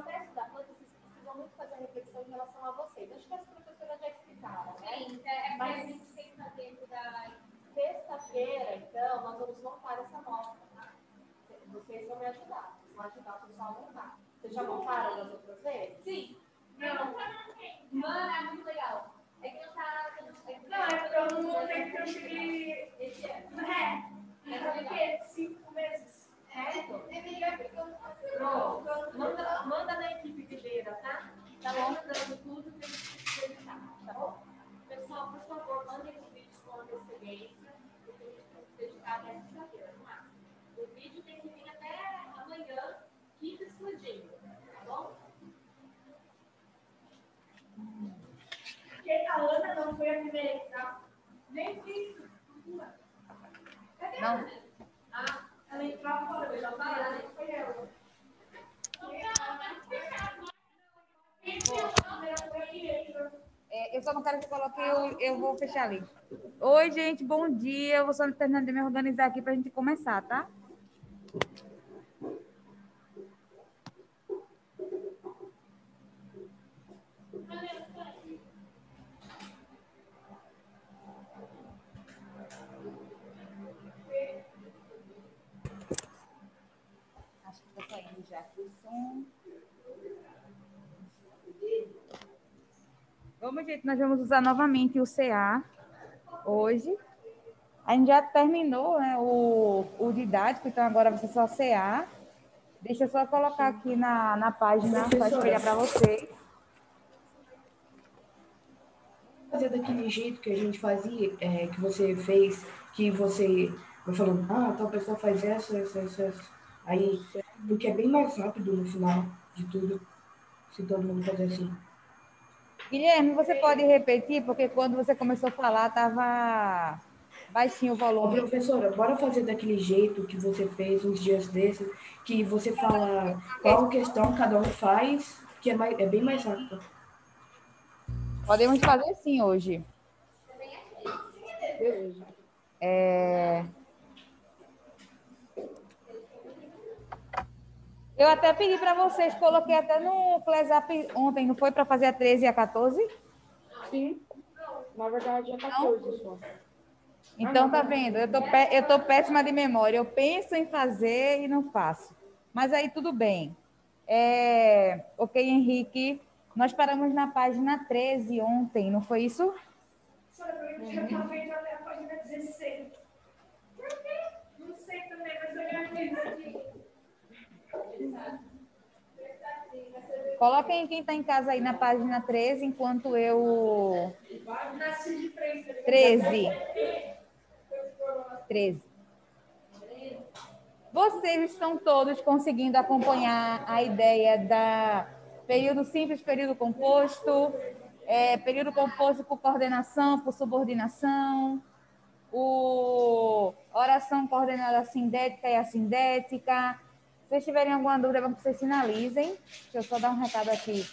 processo da planta, vocês precisam muito fazer a reflexão em relação a vocês. Acho que as professoras já explicaram, né? Sim, é mas a gente tem que estar dentro da... Sexta-feira, então, nós vamos montar essa mostra, tá? Vocês vão me ajudar. Vocês vão ajudar o pessoal a montar. Vocês já montaram das outras vezes? Sim. Não. Mano, é muito legal. É que eu tava... Não, é porque eu não montei porque eu cheguei esse ano. É porque 5 meses. É melhor porque eu não. Pronto. Manda na equipe videira, tá? Tá mandando tudo que eles precisam editar, tá bom? Pessoal, por favor, mandem os vídeos com antecedência, porque a gente tem que dedicar até sexta-feira, no máximo. O vídeo tem que vir até amanhã, quinta explodindo, tá bom? Porque a Ana não foi a primeira que tá. Nem fiz. Cadê a Ana? Ela entrou agora, eu já falei, foi ela. Eu só não quero que coloque, eu vou fechar ali. Oi, gente, bom dia. Eu vou só terminando de me organizar aqui para a gente começar, tá? Acho que está saindo já aqui o som. Vamos, gente, nós vamos usar novamente o CA hoje. A gente já terminou, né, o didático, então agora vai ser só CA. Deixa eu só colocar aqui na página para espelhar para vocês. Fazer daquele jeito que a gente fazia, que você fez, que você vai falando, tal pessoa faz essa. Aí, porque é bem mais rápido no final de tudo, se todo mundo fazer assim. Guilherme, você pode repetir, porque quando você começou a falar, estava baixinho o Ô, volume. professora, bora fazer daquele jeito que você fez uns dias desses, que você fala qual questão cada um faz, que é bem mais rápido. Podemos fazer sim hoje. Beleza. Eu até pedi para vocês, coloquei até no ClassUp ontem, não foi para fazer a 13 e a 14? Sim, na verdade é 14 só. Então, tá vendo? Eu tô péssima de memória. Eu penso em fazer e não faço. Mas aí tudo bem. Ok, Henrique. Nós paramos na página 13 ontem, não foi isso? Eu já tinha feito até a página 16. Por quê? Não sei também, mas eu já fiz aqui. Coloquem quem está em casa aí na página 13, enquanto eu... Nasci de 3. 13. 13. Vocês estão todos conseguindo acompanhar a ideia da período simples, período composto, período composto por coordenação, por subordinação, oração coordenada sindética e assindética. Se vocês tiverem alguma dúvida, vamos que vocês sinalizem. Deixa eu só dar um recado aqui.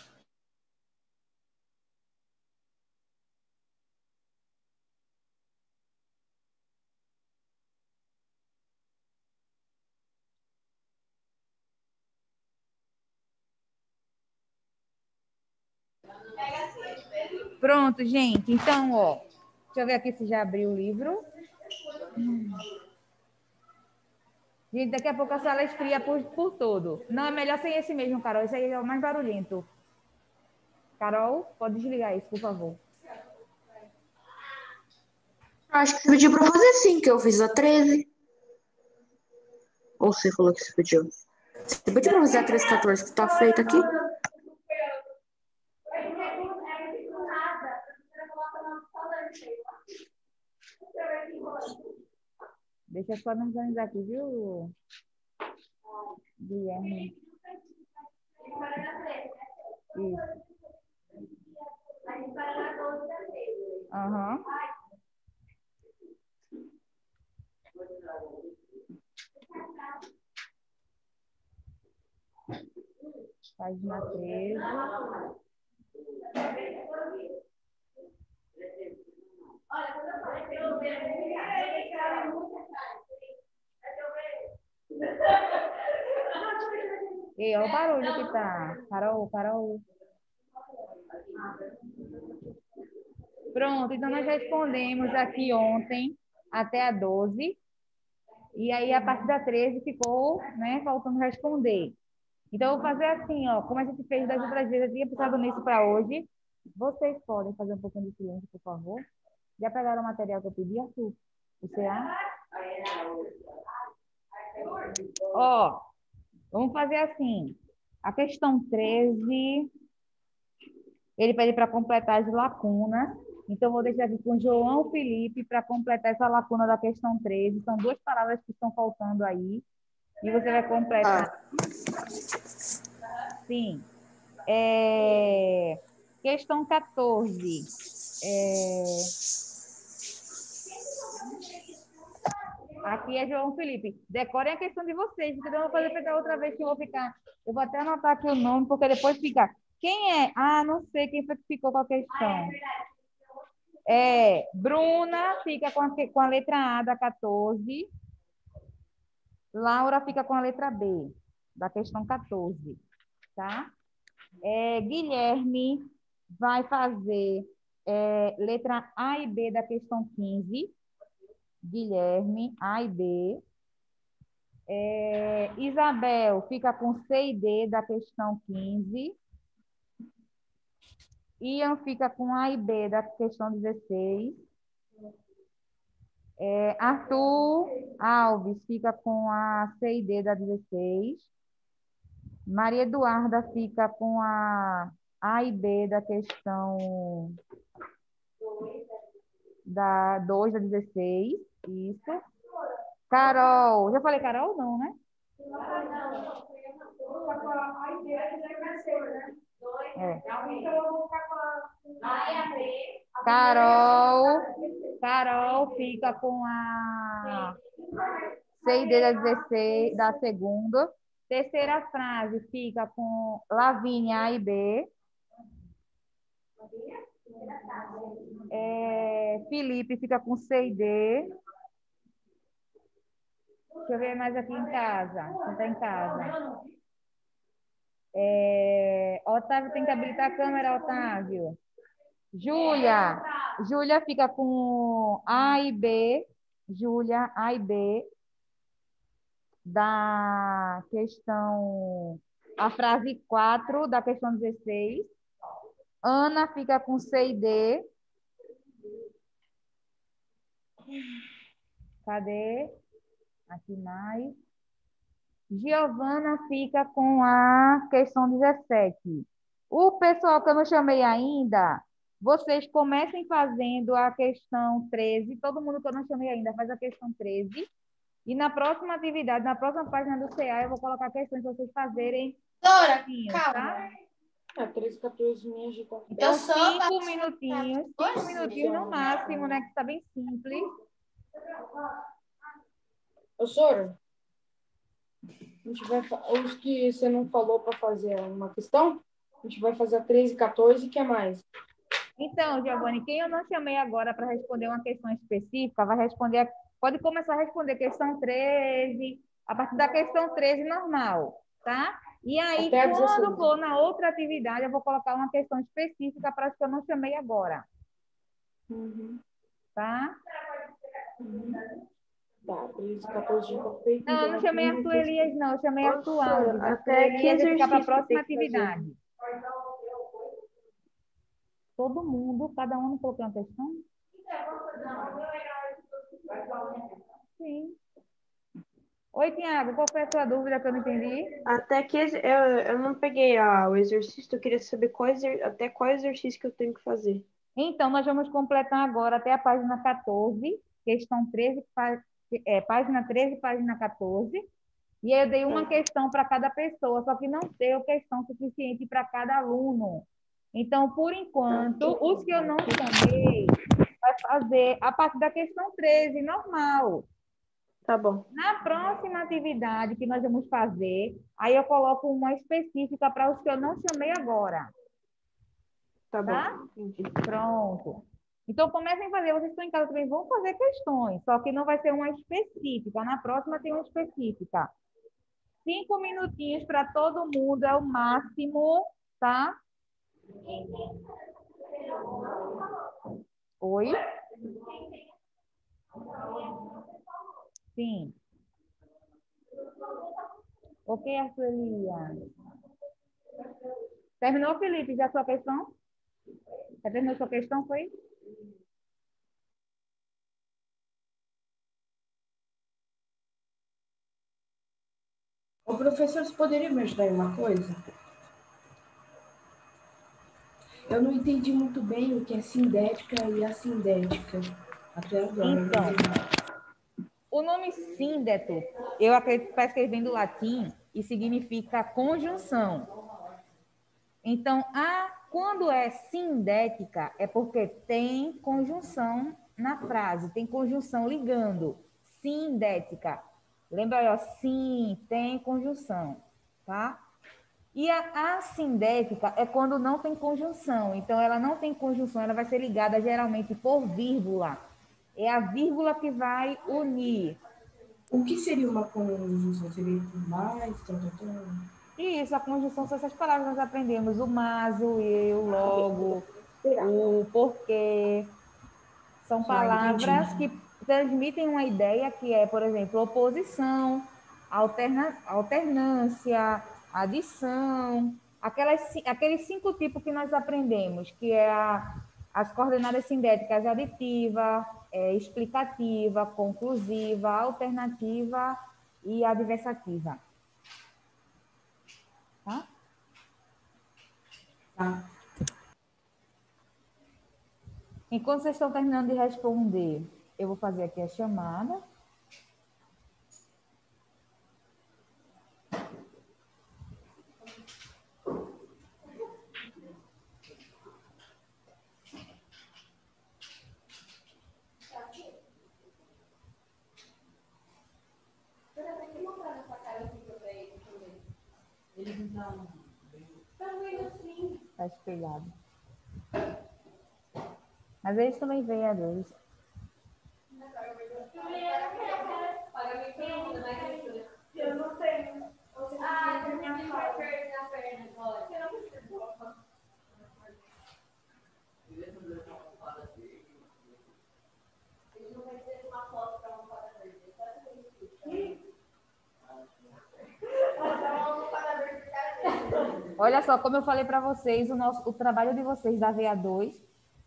Pronto, gente. Então, ó, deixa eu ver aqui se já abriu o livro. Gente, daqui a pouco a sala esfria por todo. Não, é melhor sem esse mesmo, Carol. Esse aí é o mais barulhento. Carol, pode desligar isso, por favor. Acho que você pediu pra fazer sim, que eu fiz a 13. Ou você falou que você pediu? Você pediu pra fazer a 13, 14 que tá feita aqui? Deixa eu só me organizar aqui, viu, Guilherme? Isso. Aham. Página 13. Olha, quando eu falei que eu vi muito atrás. E olha o barulho que tá. Carol, Carol. Pronto, então nós respondemos aqui ontem até a 12. E aí, a partir da 13 ficou, né, faltando responder. Então, eu vou fazer assim, ó, como a gente fez das outras vezes, eu tinha pensado nisso para hoje. Vocês podem fazer um pouquinho de silêncio, por favor? Já pegaram o material que eu pedi, Arthur? O CA? Ó, vamos fazer assim. A questão 13, ele pede para completar as lacunas. Então, eu vou deixar aqui com o João Felipe para completar essa lacuna da questão 13. São duas palavras que estão faltando aí. E você vai completar. Sim. Questão 14. Aqui é João Felipe. Decorem a questão de vocês, porque eu vou fazer pegar outra vez que eu vou ficar. Eu vou até anotar aqui o nome, porque depois fica. Quem é? Ah, não sei quem foi que ficou com a questão. Bruna fica com a letra A da 14. Laura fica com a letra B da questão 14. Tá? Guilherme vai fazer letra A e B da questão 15. Guilherme, A e B. Isabel fica com C e D da questão 15. Ian fica com A e B da questão 16. Arthur Alves fica com a C e D da 16. Maria Eduarda fica com a e B da questão da 2 da 16. Isso. Carol. Já falei Carol? Não, né? Carol fica com a C e D da 16, da segunda. Terceira frase fica com Lavínia A e B. Felipe fica com C e D. Deixa eu ver mais aqui em casa. Quem está em casa? Otávio tem que habilitar a câmera, Otávio. Júlia fica com A e B. Júlia, A e B. Da questão... A frase 4 da questão 16. Ana fica com C e D. Cadê? Aqui mais. Giovana fica com a questão 17. O pessoal que eu não chamei ainda, vocês comecem fazendo a questão 13. Todo mundo que eu não chamei ainda faz a questão 13. E na próxima atividade, na próxima página do CA, eu vou colocar questões para vocês fazerem. Dora, Tá? 13, 14, minha gente. Então, 5 minutinhos. 5 minutinhos no máximo, né? Que está bem simples. Ô, Sora, a gente vai os que você não falou para fazer uma questão, a gente vai fazer a 13, 14 e o que mais? Então, Giovanni, quem eu não chamei agora para responder uma questão específica, vai responder, pode começar a responder questão 13, a partir da questão 13 normal, tá? E aí, Até quando for na outra atividade, eu vou colocar uma questão específica para as que eu não chamei agora. Tá? Tá, 13, 14 já tá feito. Não, eu não chamei Arthur Elias, não. Eu chamei Arthur Alves. Até que Elias vai ficar para a exercício próxima tem que fazer? atividade. Todo mundo, cada um colocou uma questão? Sim. Oi, Tiago, qual foi a sua dúvida que eu não entendi? Até que eu não peguei o exercício, eu queria saber até qual exercício que eu tenho que fazer. Então, nós vamos completar agora até a página 14, questão 13, página 13, página 14. E aí eu dei uma questão para cada pessoa, só que não deu questão suficiente para cada aluno. Então, por enquanto, os que eu não chamei, vai fazer a partir da questão 13, normal. Tá bom. Na próxima atividade que nós vamos fazer, aí eu coloco uma específica para os que eu não chamei agora. Tá Tá? bom. Entendi. Pronto. Então, comecem a fazer. Vocês estão em casa também, vão fazer questões, só que não vai ser uma específica. Na próxima tem uma específica. 5 minutinhos para todo mundo é o máximo, tá? Oi? Sim. Ok, Arthur Elias. Terminou, Felipe, já a sua questão? Já terminou sua questão, foi? Ô, professor, você poderia me ajudar em uma coisa? Eu não entendi muito bem o que é sindética e assindética até agora. Então, o nome síndeto, eu acredito que parece que ele vem do latim e significa conjunção. Então, quando é sindética, é porque tem conjunção na frase, tem conjunção ligando. Sindética. Lembra aí, ó, sim, tem conjunção, tá? E a assindética é quando não tem conjunção. Então, ela não tem conjunção, ela vai ser ligada geralmente por vírgula. É a vírgula que vai unir. O que seria uma conjunção? Seria mais? E isso, a conjunção são essas palavras que nós aprendemos. O mas, o eu, logo, o porquê. São palavras Entendi. que transmitem uma ideia que é, por exemplo, oposição, alternância, adição, aqueles 5 tipos que nós aprendemos, que é as coordenadas sindéticas aditiva, explicativa, conclusiva, alternativa e adversativa. Tá? Tá. Enquanto vocês estão terminando de responder, eu vou fazer aqui a chamada. Está espelhado. Mas eles também veem a deles. Eu não tenho. Você tem minha fala. Olha só, como eu falei para vocês, o trabalho de vocês da VA2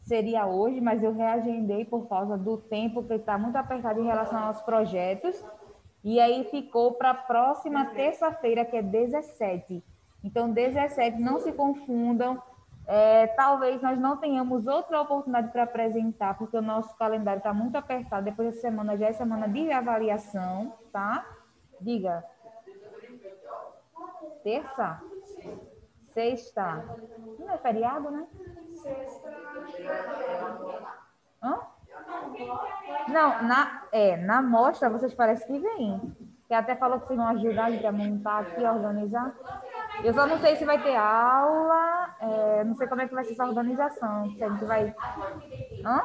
seria hoje, mas eu reagendei por causa do tempo que está muito apertado em relação aos projetos. E aí ficou para a próxima terça-feira, que é 17. Então, 17, não se confundam. Talvez nós não tenhamos outra oportunidade para apresentar, porque o nosso calendário está muito apertado. Depois dessa semana já é semana de avaliação, tá? Diga. Terça? Sexta? Não é feriado, né? Hã? Não, na mostra vocês parecem que vêm. Que até falou que vocês vão ajudar a gente a montar aqui, a organizar. Eu só não sei se vai ter aula, não sei como é que vai ser essa organização. Se a gente vai. Hã?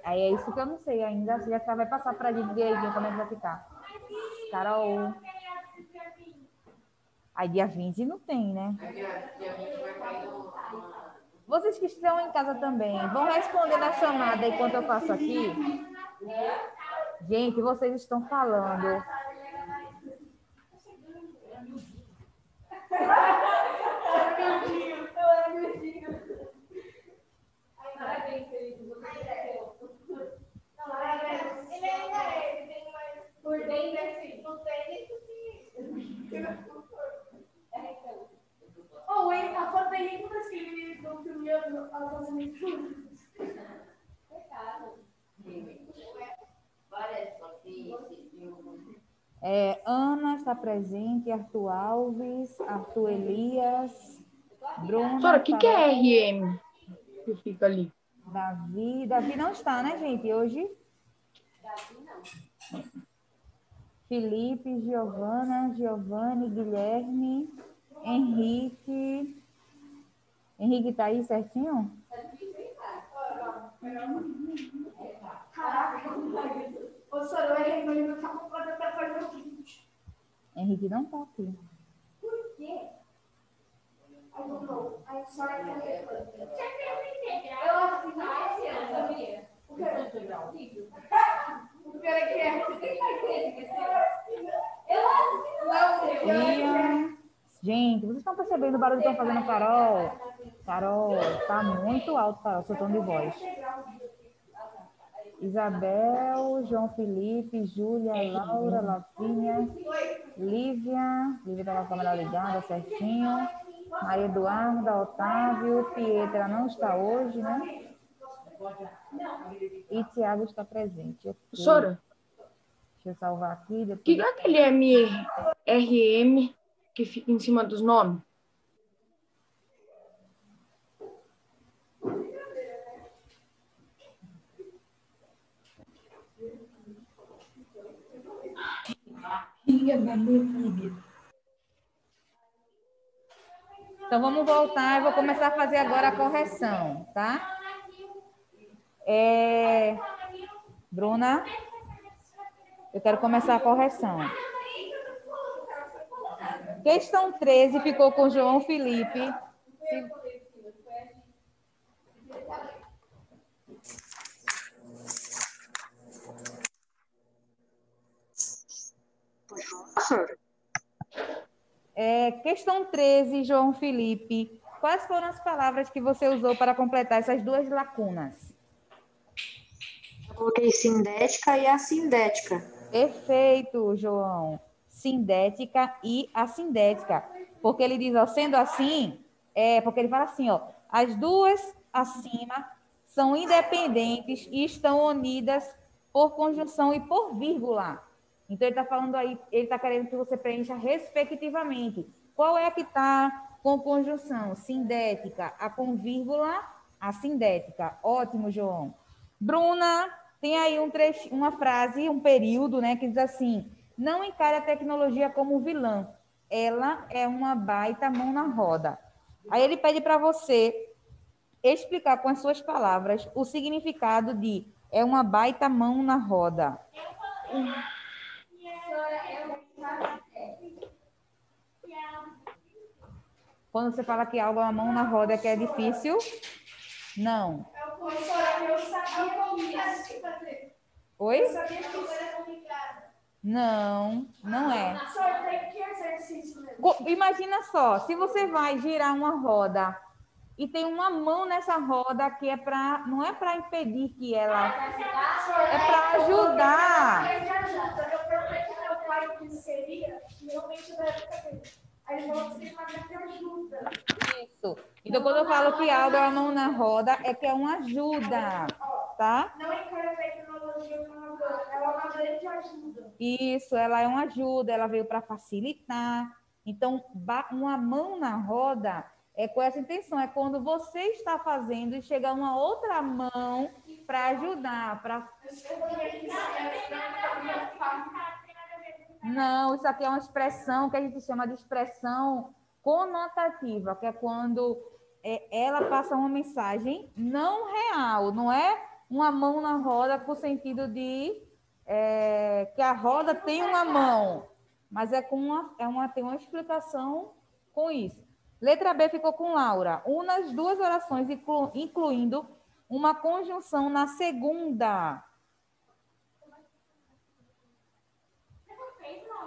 Aí é isso que eu não sei ainda. Se já vai passar para a gente direitinho como é que vai ficar. Carol. Aí dia 20 não tem, né? Vocês que estão em casa também, vão responder na chamada enquanto eu faço aqui? Gente, vocês estão falando. Ele ainda é, ele tem mais por dentro assim, não tem isso que. Oh, ele tá falando aí com aquele do filme As Aventuras. Ana está presente, Arthur Alves, Arthur Elias, Bruna. Professora, o que é RM que fica ali? Davi não está, né, gente, hoje? Felipe, Giovana, Giovanni, Guilherme, Henrique. Henrique está aí certinho? Ô, Sora, o Henrique não tá comprando pra fazer o vídeo. Henrique não tá aqui. Por quê? I don't know. I'm sorry, I can't eu acho que não é esse, sabia? O que é integral? O que é? Eu acho que não. Ian. Gente, vocês estão percebendo o barulho que estão fazendo, Carol? Carol, tá muito alto, Carol, seu tom de voz. Isabel, João Felipe, Júlia, Laura, Lavínia, Lívia. Lívia tá com a câmera ligada, certinho. Maria Eduarda, Otávio, Pietra não está hoje, né? E Tiago está presente. Ok. Professora, Deixa eu salvar aqui. o Depois... que é aquele MRM que fica em cima dos nomes? Então, vamos voltar. Eu vou começar a fazer agora a correção, tá? Bruna, eu quero começar a correção. Questão 13 ficou com João Felipe. Questão 13, João Felipe. Quais foram as palavras que você usou para completar essas duas lacunas? Eu coloquei sindética e assindética. Perfeito, João. Sindética e assindética. Porque ele diz, ó, sendo assim, porque ele fala assim, ó, as duas acima são independentes e estão unidas por conjunção e por vírgula. Então, ele está falando aí, ele está querendo que você preencha respectivamente. Qual é a que está com conjunção? Sindética, a com vírgula, assindética. Ótimo, João. Bruna, tem aí uma frase, um período, né, que diz assim: não encare a tecnologia como vilã, ela é uma baita mão na roda. Aí ele pede para você explicar com as suas palavras o significado de é uma baita mão na roda. Quando você fala que algo é uma mão na roda, é que é difícil? Não. Eu sabia que fazer. Oi? Eu sabia que isso era complicado. Não, não é. Só tem que exercício mesmo. Imagina só, se você vai girar uma roda e tem uma mão nessa roda que é para, não é para impedir que ela, é para ajudar. Eu perguntei para meu pai o que seria, e realmente da época dele. Aí ele falou que seria uma grande ajuda. Isso. Então, quando eu falo que algo é uma mão na roda, é que é uma ajuda, tá? Não encare a tecnologia como uma coisa, ela é uma grande ajuda. Isso, ela é uma ajuda, ela veio para facilitar. Então, uma mão na roda é com essa intenção, é quando você está fazendo e chega uma outra mão para ajudar, para... Não, isso aqui é uma expressão que a gente chama de expressão conotativa, que é quando ela passa uma mensagem não real, não é uma mão na roda com o sentido de que a roda tem uma mão, mas tem uma explicação com isso. Letra B ficou com Laura. Una as duas orações, incluindo uma conjunção na segunda.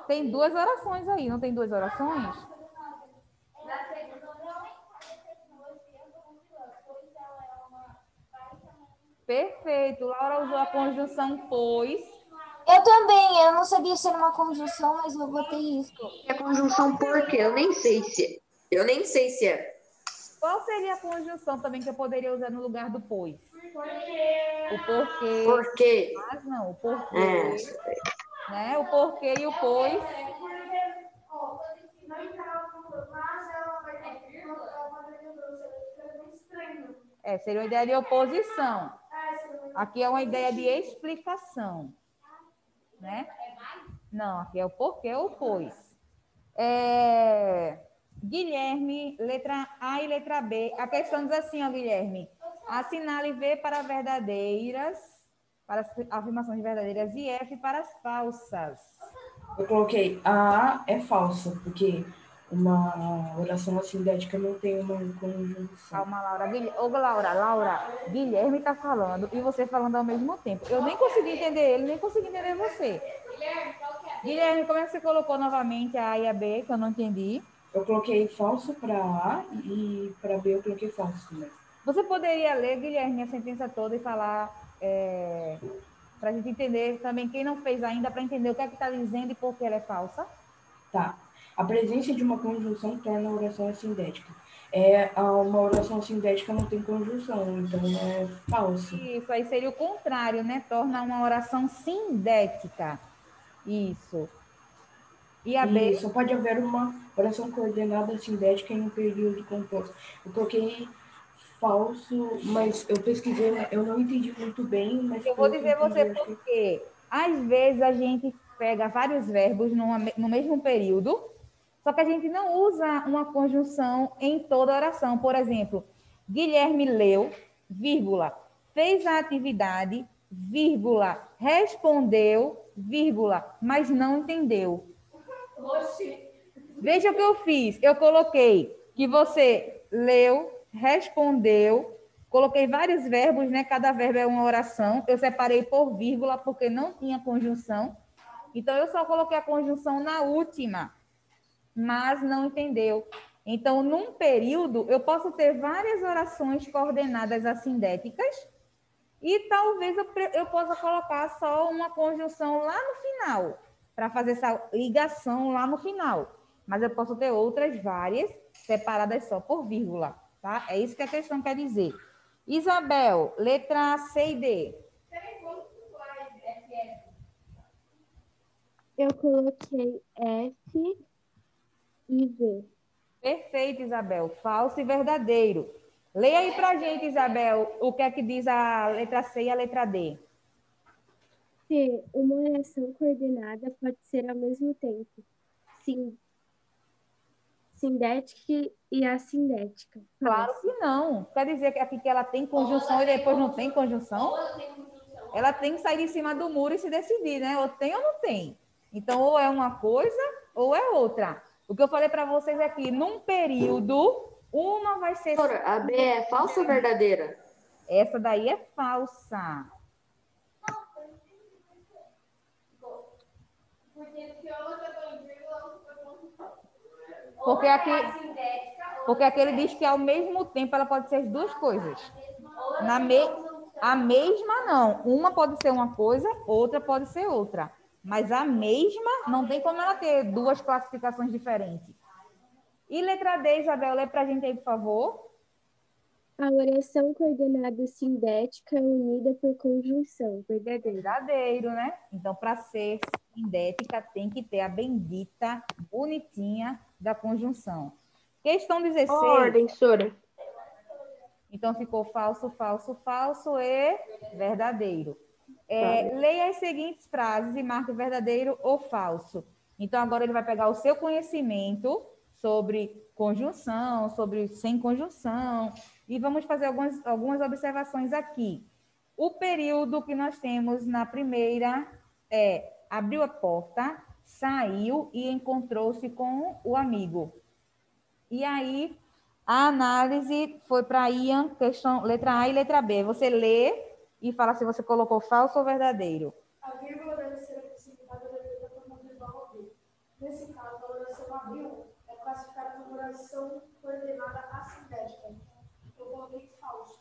Tem duas orações aí, não tem duas orações? Perfeito. Laura usou a conjunção pois. Eu também, eu não sabia se era uma conjunção, mas eu botei isso. É conjunção porque eu nem sei se é. Qual seria a conjunção também que eu poderia usar no lugar do pois? O porquê. Porque. Mas não, o porquê. Né? O porquê e o pois. Seria uma ideia de oposição. Aqui é uma ideia de explicação. Né? Não, aqui é o porquê ou pois. Guilherme, letra A e letra B. A questão diz assim, ó, Guilherme. Assinale V para para as afirmações verdadeiras e F para as falsas. Eu coloquei A é falsa, porque uma oração assindética não tem uma conjunção. Calma, Laura. Ô, Laura, Guilherme está falando e você falando ao mesmo tempo. Eu nem consegui entender ele, nem consegui entender você. Guilherme, como é que você colocou novamente a A e a B, que eu não entendi? Eu coloquei falso para A e para B eu coloquei falso também. Você poderia ler, Guilherme, a sentença toda e falar para a gente entender também, quem não fez ainda, para entender o que é que está dizendo e por que ela é falsa? Tá. A presença de uma conjunção torna a oração assindética. Uma oração assindética não tem conjunção, então é falso. Isso, aí seria o contrário, né? Torna uma oração sindética. Isso. E a B? E só pode haver uma oração coordenada sindética em um período composto. Eu coloquei falso, mas eu pesquisei, eu não entendi muito bem, mas Eu vou dizer você por quê. Às vezes a gente pega vários verbos no mesmo período, só que a gente não usa uma conjunção em toda oração. Por exemplo, Guilherme leu, vírgula, fez a atividade, vírgula, respondeu, vírgula, mas não entendeu. Oxi. Veja o que eu fiz. Eu coloquei que você leu, respondeu, coloquei vários verbos, né? Cada verbo é uma oração. Eu separei por vírgula porque não tinha conjunção. Então, eu só coloquei a conjunção na última, mas não entendeu. Então, num período, eu posso ter várias orações coordenadas assindéticas e talvez eu possa colocar só uma conjunção lá no final, para fazer essa ligação lá no final. Mas eu posso ter outras várias, separadas só por vírgula, tá? É isso que a questão quer dizer. Isabel, letra C e D. Eu coloquei F e V. Perfeito, Isabel. Falso e verdadeiro. Leia aí para a gente, Isabel, o que é que diz a letra C e a letra D. C. Uma oração coordenada pode ser ao mesmo tempo sindética e assindética. Claro que não. Quer dizer que aqui que ela tem conjunção e depois não tem conjunção? Ela tem que sair de cima do muro e se decidir, né? Ou tem ou não tem. Então, ou é uma coisa ou é outra. O que eu falei para vocês é que num período, uma vai ser... A B é falsa ou verdadeira? Essa daí é falsa. Porque aqui ele diz que ao mesmo tempo ela pode ser as duas coisas. A mesma não. Uma pode ser uma coisa, outra pode ser outra. Mas a mesma não tem como ela ter duas classificações diferentes. E letra D, Isabel, lê para a gente aí, por favor. A oração coordenada sindética é unida por conjunção. Verdadeiro. Verdadeiro, né? Então, para ser sindética, tem que ter a bendita, bonitinha da conjunção. Questão 16. Ordem, Sora. Então, ficou falso, falso, falso e verdadeiro. Leia as seguintes frases e marque verdadeiro ou falso. Então, agora ele vai pegar o seu conhecimento sobre conjunção, sobre sem conjunção, e vamos fazer algumas observações aqui. O período que nós temos na primeira é abriu a porta, saiu e encontrou-se com o amigo. E aí, a análise foi para Ian, questão, letra A e letra B. Você lê e fala se você colocou falso ou verdadeiro. A vírgula deve ser acrescentada depois da forma visual B. Nesse caso, a oração abriu é classificada como oração coordenada assindética. Eu coloquei falso.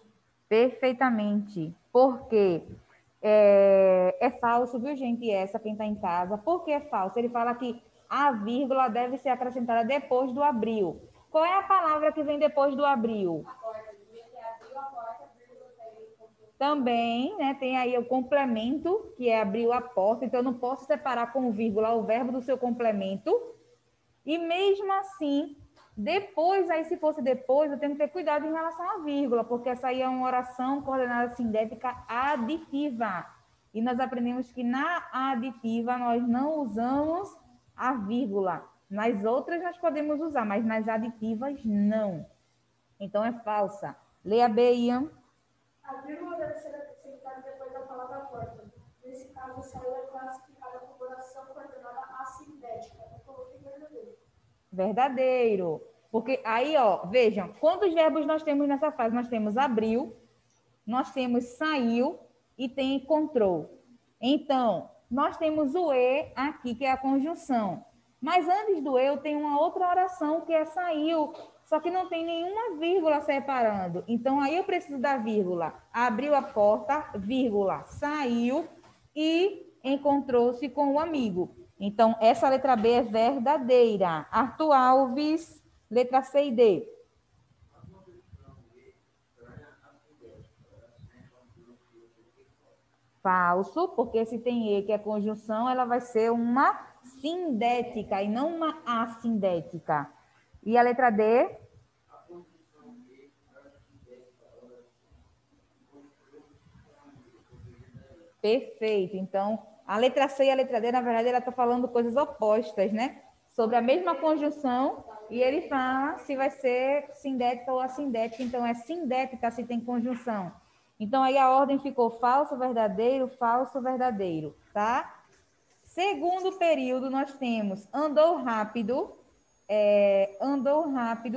Perfeitamente. Porque é falso, viu, gente? Essa, quem está em casa. Por que é falso? Ele fala que a vírgula deve ser acrescentada depois do abril. Qual é a palavra que vem depois do abril? Também, né, tem aí o complemento, que é abriu a porta. Então, eu não posso separar com vírgula o verbo do seu complemento. E mesmo assim, depois, aí se fosse depois, eu tenho que ter cuidado em relação à vírgula, porque essa aí é uma oração coordenada sindética aditiva. E nós aprendemos que na aditiva nós não usamos a vírgula. Nas outras nós podemos usar, mas nas aditivas não. Então é falsa. Leia B, Ian. A vírgula deve ser acrescentada depois da palavra porta. Verdadeiro. Porque aí, ó, vejam, quantos verbos nós temos nessa frase? Nós temos abriu, nós temos saiu e tem encontrou. Então, nós temos o e aqui, que é a conjunção. Mas antes do eu tem uma outra oração que é saiu, só que não tem nenhuma vírgula separando. Então, aí eu preciso da vírgula. Abriu a porta, vírgula, saiu e encontrou-se com o amigo. Então, essa letra B é verdadeira. Arthur Alves, letra C e D. Falso, porque se tem E, que é conjunção, ela vai ser uma sindética e não uma assindética. E a letra D? Perfeito. Então, a letra C e a letra D, na verdade, ela está falando coisas opostas, né? Sobre a mesma conjunção, e ele fala se vai ser sindética ou assindética. Então, é sindética se tem conjunção. Então, aí a ordem ficou falso, verdadeiro, tá? Segundo período, nós temos andou rápido,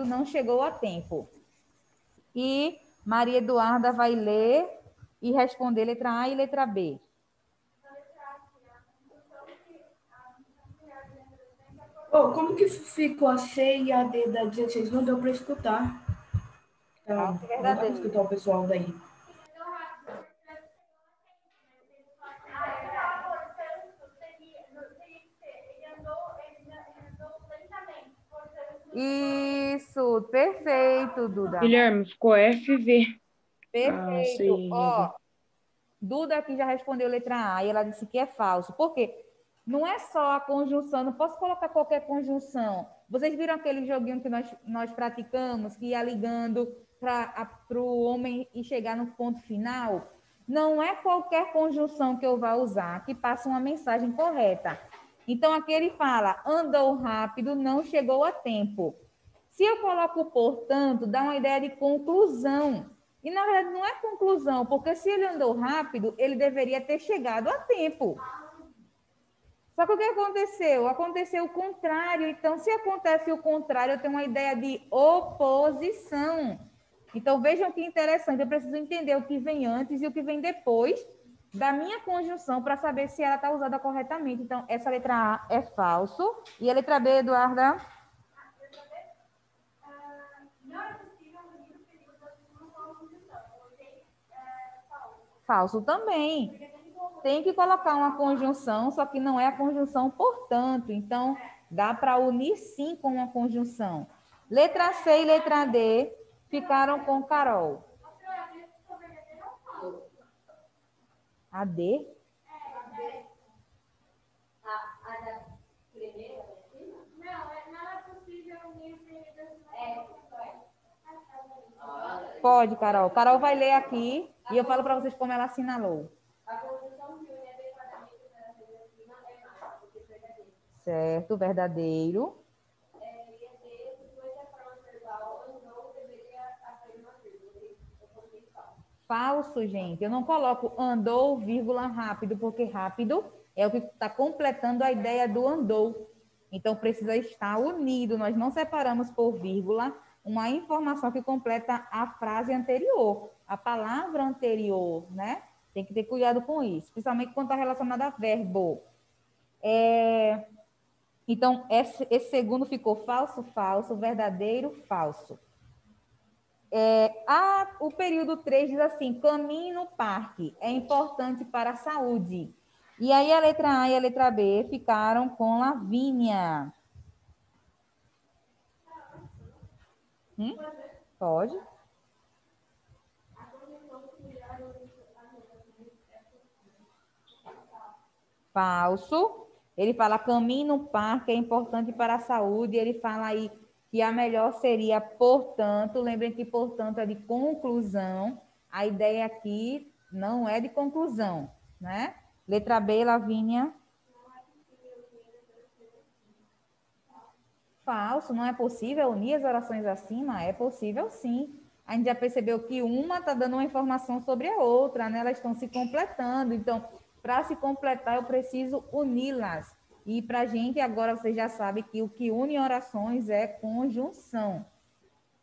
não chegou a tempo. E Maria Eduarda vai ler e responder letra A e letra B. Oh, como que ficou a C e a D da 16? Não deu para escutar. Então, não dá para escutar o pessoal daí. Isso, perfeito, Duda. Guilherme, ficou FV. Perfeito. Ó, Duda aqui já respondeu letra A e ela disse que é falso. Por quê? Não é só a conjunção, não posso colocar qualquer conjunção. Vocês viram aquele joguinho que nós praticamos, que ia ligando para o homem e chegar no ponto final? Não é qualquer conjunção que eu vá usar que passa uma mensagem correta. Então, aqui ele fala, andou rápido, não chegou a tempo. Se eu coloco portanto, dá uma ideia de conclusão. E, na verdade, não é conclusão, porque se ele andou rápido, ele deveria ter chegado a tempo. Só que o que aconteceu? Aconteceu o contrário. Então, se acontece o contrário, eu tenho uma ideia de oposição. Então, vejam que interessante. Eu preciso entender o que vem antes e o que vem depois da minha conjunção para saber se ela está usada corretamente. Então, essa letra A é falso. E a letra B, Eduarda? Falso também. Tem que colocar uma conjunção, só que não é a conjunção portanto. Então, dá para unir sim com uma conjunção. Letra C e letra D ficaram com Carol. A D? A da primeira, não é possível unir Pode, Carol. Carol vai ler aqui e eu falo para vocês como ela assinalou. A conjunção que une adequadamente o verdadeiro acima é mais, porque verdadeiro. Certo, verdadeiro. E a D, depois da forma verbal, andou, deveria haver uma vírgula. Eu coloquei falso. Falso, gente. Eu não coloco andou, vírgula, rápido, porque rápido é o que está completando a ideia do andou. Então, precisa estar unido. Nós não separamos por vírgula uma informação que completa a frase anterior, a palavra anterior, né? Tem que ter cuidado com isso, principalmente quando está relacionado a verbo. Então, esse segundo ficou falso, falso, verdadeiro, falso. O período 3 diz assim, caminhe no parque, é importante para a saúde. E aí a letra A e a letra B ficaram com Lavínia. Pode? Falso. Ele fala caminhe no parque, é importante para a saúde. Ele fala aí que a melhor seria portanto. Lembrem que portanto é de conclusão. A ideia aqui não é de conclusão, né? Letra B, Lavínia. Falso, não é possível unir as orações acima? É possível sim. A gente já percebeu que uma está dando uma informação sobre a outra, né? Elas estão se completando. Então, para se completar, eu preciso uni-las. E para a gente, agora você já sabe que o que une orações é conjunção.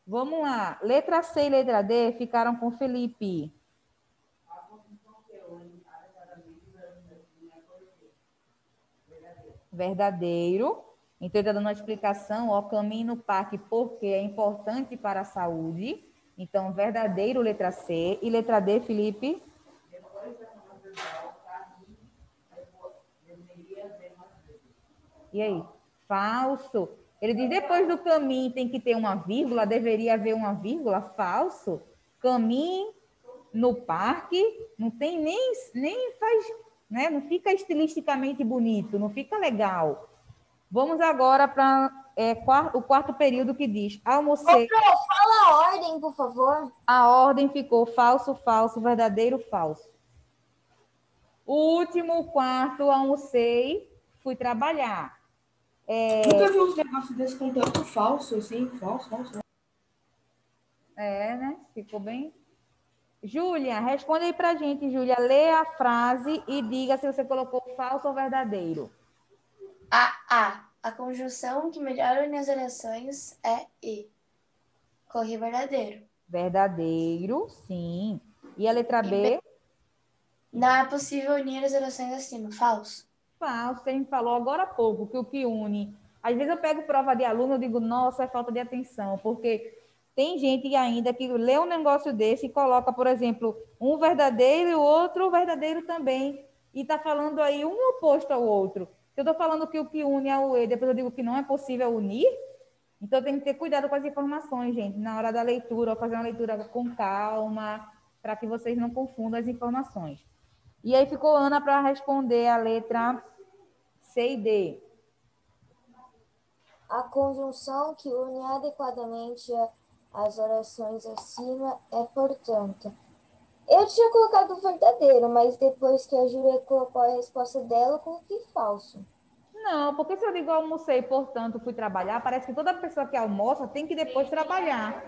Vamos lá. Letra C e letra D ficaram com Felipe. Verdadeiro. Então, ele está dando uma explicação, ó, caminho no parque porque é importante para a saúde. Então, verdadeiro, letra C. E letra D, Felipe? E aí? Falso. Ele diz, depois do caminho tem que ter uma vírgula, deveria haver uma vírgula. Falso. Caminho no parque, não tem nem faz, né? Não fica estilisticamente bonito, não fica legal. Vamos agora para o quarto período que diz, almocei. Fala a ordem, por favor. A ordem ficou falso, falso, verdadeiro, falso. O último, quarto, almocei, fui trabalhar. Nunca vi uns negócios desse com tanto falso, assim, falso. Né? Ficou bem. Júlia, responde aí pra gente, Júlia. Lê a frase e diga se você colocou falso ou verdadeiro. A conjunção que melhora nas orações é e. Corri verdadeiro. Verdadeiro, sim. E a letra B? Não é possível unir as orações acima. Falso. Falso, a gente falou agora há pouco que o que une. Às vezes eu pego prova de aluno e digo, nossa, é falta de atenção, porque tem gente ainda que lê um negócio desse e coloca, por exemplo, um verdadeiro e o outro verdadeiro também. E está falando aí um oposto ao outro. Se eu estou falando que o que une é o E, depois eu digo que não é possível unir, então tem que ter cuidado com as informações, gente, na hora da leitura, ou fazer uma leitura com calma, para que vocês não confundam as informações. E aí ficou Ana para responder a letra C e D. A conjunção que une adequadamente as orações acima é, portanto. Eu tinha colocado verdadeiro, mas depois que a Júlia colocou a resposta dela, eu coloquei falso. Não, porque se eu digo almocei, portanto, fui trabalhar, parece que toda pessoa que almoça tem que depois trabalhar.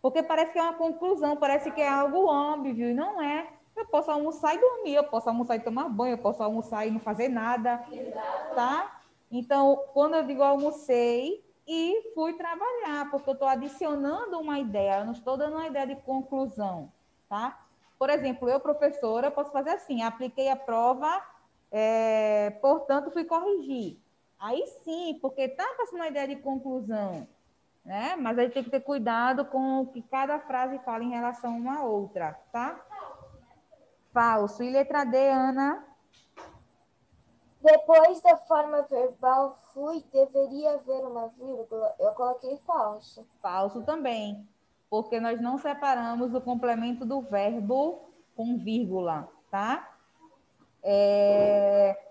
Porque parece que é uma conclusão, parece que é algo óbvio, e não é. Eu posso almoçar e dormir, eu posso almoçar e tomar banho, eu posso almoçar e não fazer nada, tá? Então, quando eu digo almocei e fui trabalhar, porque eu estou adicionando uma ideia, eu não estou dando uma ideia de conclusão, tá? Por exemplo, eu, professora, posso fazer assim, apliquei a prova, portanto, fui corrigir. Aí sim, porque está passando uma ideia de conclusão, né? Mas a gente tem que ter cuidado com o que cada frase fala em relação a uma outra, tá? Falso. E letra D, Ana? Depois da forma verbal fui, deveria haver uma vírgula. Eu coloquei falso. Falso também, porque nós não separamos o complemento do verbo com vírgula, tá?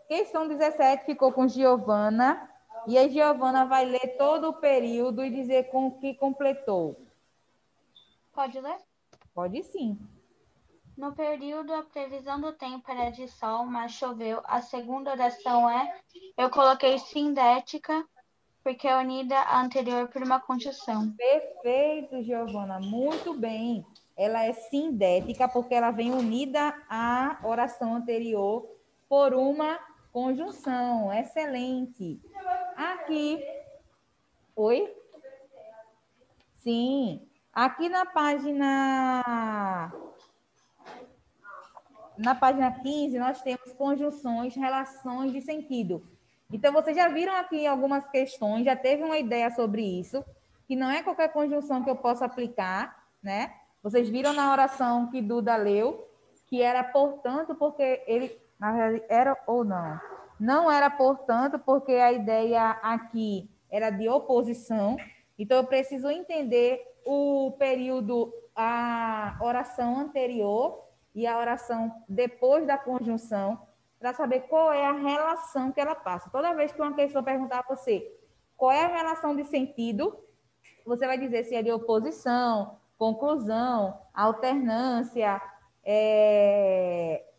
Questão 17 ficou com Giovana, e a Giovana vai ler todo o período e dizer com o que completou. Pode ler? Pode sim. No período, a previsão do tempo era de sol, mas choveu. A segunda oração eu coloquei sintética, porque é unida à anterior por uma conjunção. Perfeito, Giovana, muito bem. Ela é sindética porque ela vem unida à oração anterior por uma conjunção. Excelente. Aqui. Oi? Sim. Aqui na página 15, nós temos conjunções, relações de sentido. Então, vocês já viram aqui algumas questões, já teve uma ideia sobre isso, que não é qualquer conjunção que eu possa aplicar, né? Vocês viram na oração que Duda leu, que era portanto, porque ele, na realidade, era ou não. Não era portanto, porque a ideia aqui era de oposição. Então, eu preciso entender o período, a oração anterior e a oração depois da conjunção, para saber qual é a relação que ela passa. Toda vez que uma questão perguntar a você qual é a relação de sentido, você vai dizer se é de oposição, conclusão, alternância,